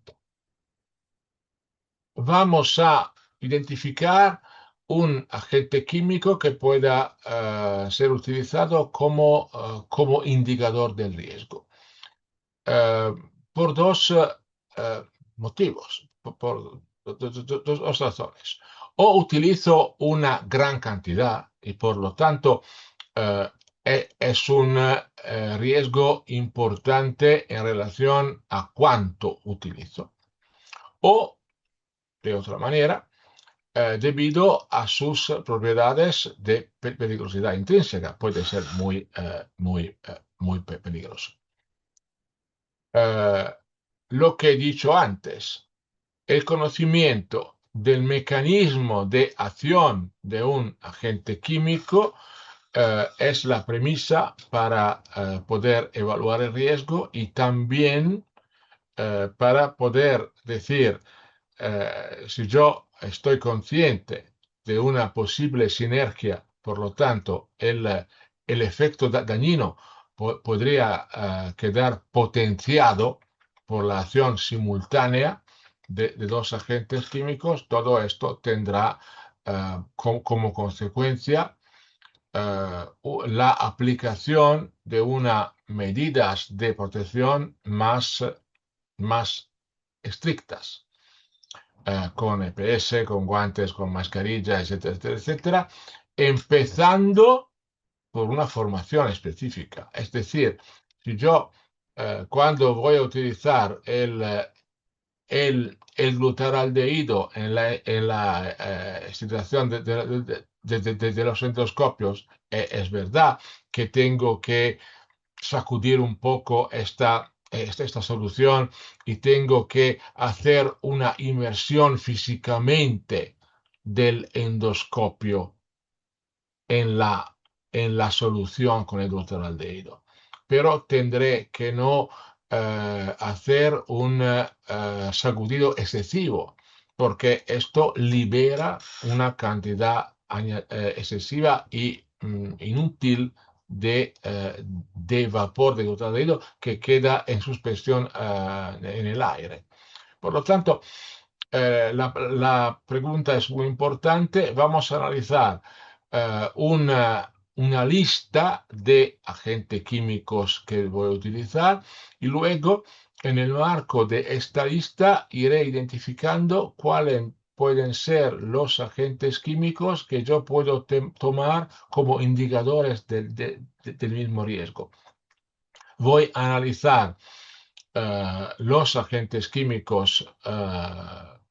Vamos a identificar un agente químico que pueda ser utilizado como indicador del riesgo. eh, por dos motivos, por dos razones. O utilizo una gran cantidad y por lo tanto es un riesgo importante en relación a cuánto utilizo. O, de otra manera, debido a sus propiedades de peligrosidad intrínseca, puede ser muy peligroso. Eh, lo que he dicho antes, el conocimiento del mecanismo de acción de un agente químico es la premisa para poder evaluar el riesgo y también para poder decir si yo estoy consciente de una posible sinergia, por lo tanto, el efecto dañino podría quedar potenciado por la acción simultánea de dos agentes químicos, todo esto tendrá como consecuencia la aplicación de unas medidas de protección más estrictas, con EPS, con guantes, con mascarilla, etcétera, etcétera, etcétera, empezando por una formación específica. Es decir, si yo cuando voy a utilizar el glutaraldehído en la situación de los endoscopios, es verdad que tengo que sacudir un poco esta solución y tengo que hacer una inmersión físicamente del endoscopio en la solución con el glutaraldehído. Pero tendré que no hacer un sacudido excesivo, porque esto libera una cantidad excesiva y inútil de vapor de glutaraldehído que queda en suspensión en el aire. Por lo tanto, la pregunta es muy importante. Vamos a analizar una lista de agentes químicos que voy a utilizar y luego en el marco de esta lista iré identificando cuáles pueden ser los agentes químicos que yo puedo tomar como indicadores del mismo riesgo. Voy a analizar los agentes químicos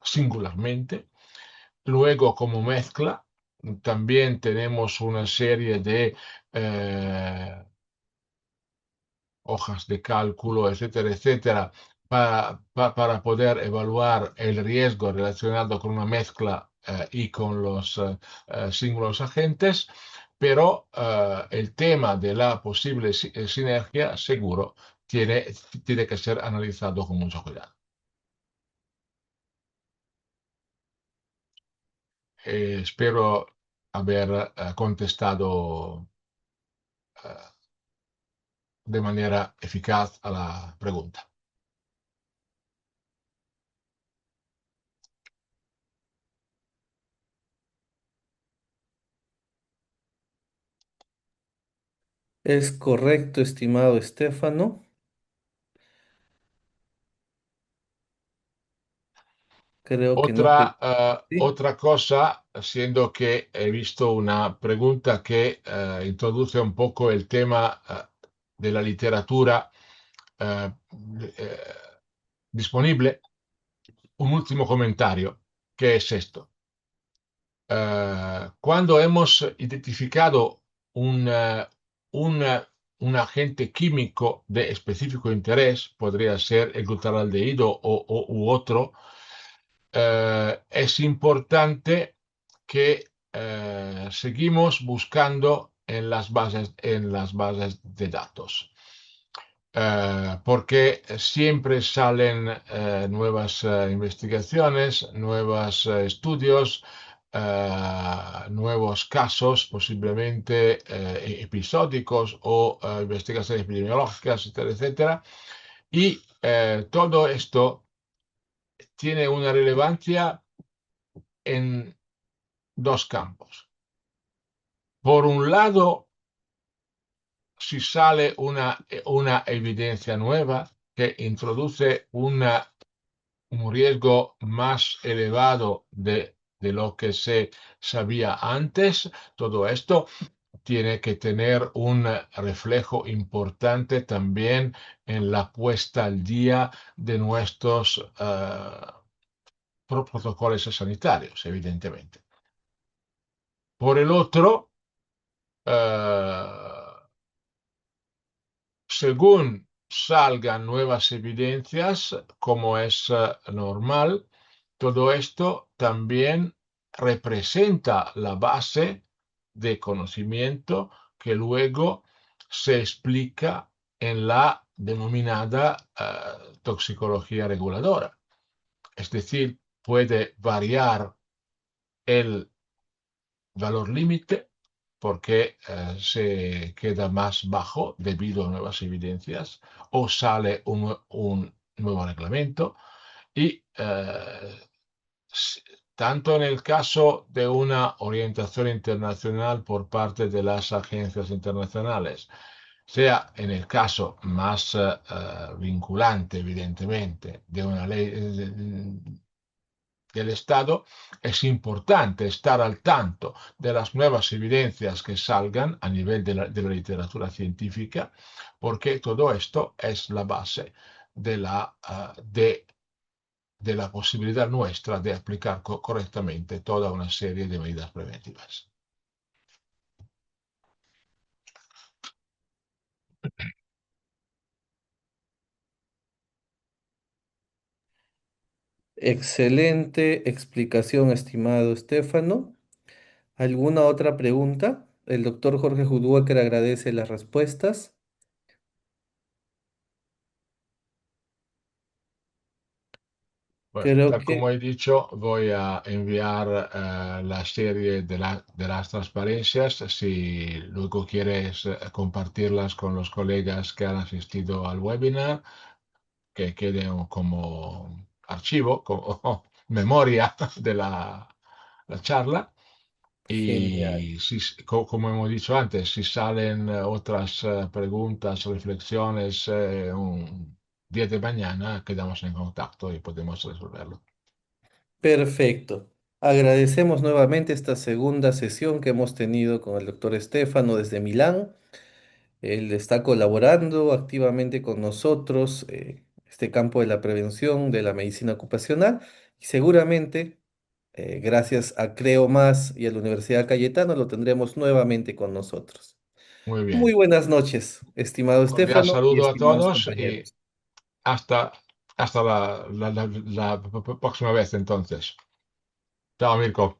singularmente. Luego, como mezcla, también tenemos una serie de hojas de cálculo, etcétera, etcétera, para poder evaluar el riesgo relacionado con una mezcla y con los símbolos agentes, pero el tema de la posible sinergia seguro tiene que ser analizado con mucho cuidado. Espero haber contestado eh, de manera eficaz a la pregunta. Es correcto, estimado Estefano. Creo que no te... Sí. Otra cosa, siendo que he visto una pregunta que introduce un poco el tema de la literatura eh, eh, disponible, un último comentario, que es esto. Cuando hemos identificado un, eh, un, eh, un agente químico de específico interés, podría ser el glutaraldehído u otro, es importante que seguimos buscando en las bases de datos. Porque siempre salen nuevas investigaciones, nuevos estudios, nuevos casos, posiblemente episódicos o investigaciones epidemiológicas, etcétera, etcétera. Y todo esto tiene una relevancia en dos campos. Por un lado, si sale una evidencia nueva que introduce un riesgo más elevado de lo que se sabía antes, todo esto tiene que tener un reflejo importante también en la puesta al día de nuestros protocolos sanitarios, evidentemente. Por el otro, según salgan nuevas evidencias, como es normal, todo esto también representa la base de conocimiento que luego se explica en la denominada toxicología reguladora. Es decir, puede variar el valor límite porque se queda más bajo debido a nuevas evidencias o sale un nuevo reglamento y tanto en el caso de una orientación internacional por parte de las agencias internacionales, sea en el caso más vinculante, evidentemente, de una ley del Estado, es importante estar al tanto de las nuevas evidencias que salgan a nivel de la literatura científica, porque todo esto es la base de la posibilidad nuestra de aplicar correctamente toda una serie de medidas preventivas. Excelente explicación, estimado Estefano. ¿Alguna otra pregunta? El doctor Jorge Hudwaker agradece las respuestas. Bueno, Creo tal como que he dicho, voy a enviar la serie de las transparencias. Si luego quieres compartirlas con los colegas que han asistido al webinar, que queden como archivo, como memoria de la charla. genial. Y si, como hemos dicho antes, si salen otras preguntas, reflexiones, un día de mañana, quedamos en contacto y podemos resolverlo. Perfecto. Agradecemos nuevamente esta segunda sesión que hemos tenido con el doctor Estefano desde Milán. Él está colaborando activamente con nosotros, este campo de la prevención de la medicina ocupacional y seguramente, gracias a Creo Más y a la Universidad Cayetano, lo tendremos nuevamente con nosotros. Muy Muy bien. buenas noches, estimado Un cordial Estefano y saludo a estimados todos y compañeros. hasta, hasta la próxima vez entonces. Chao, Mirko.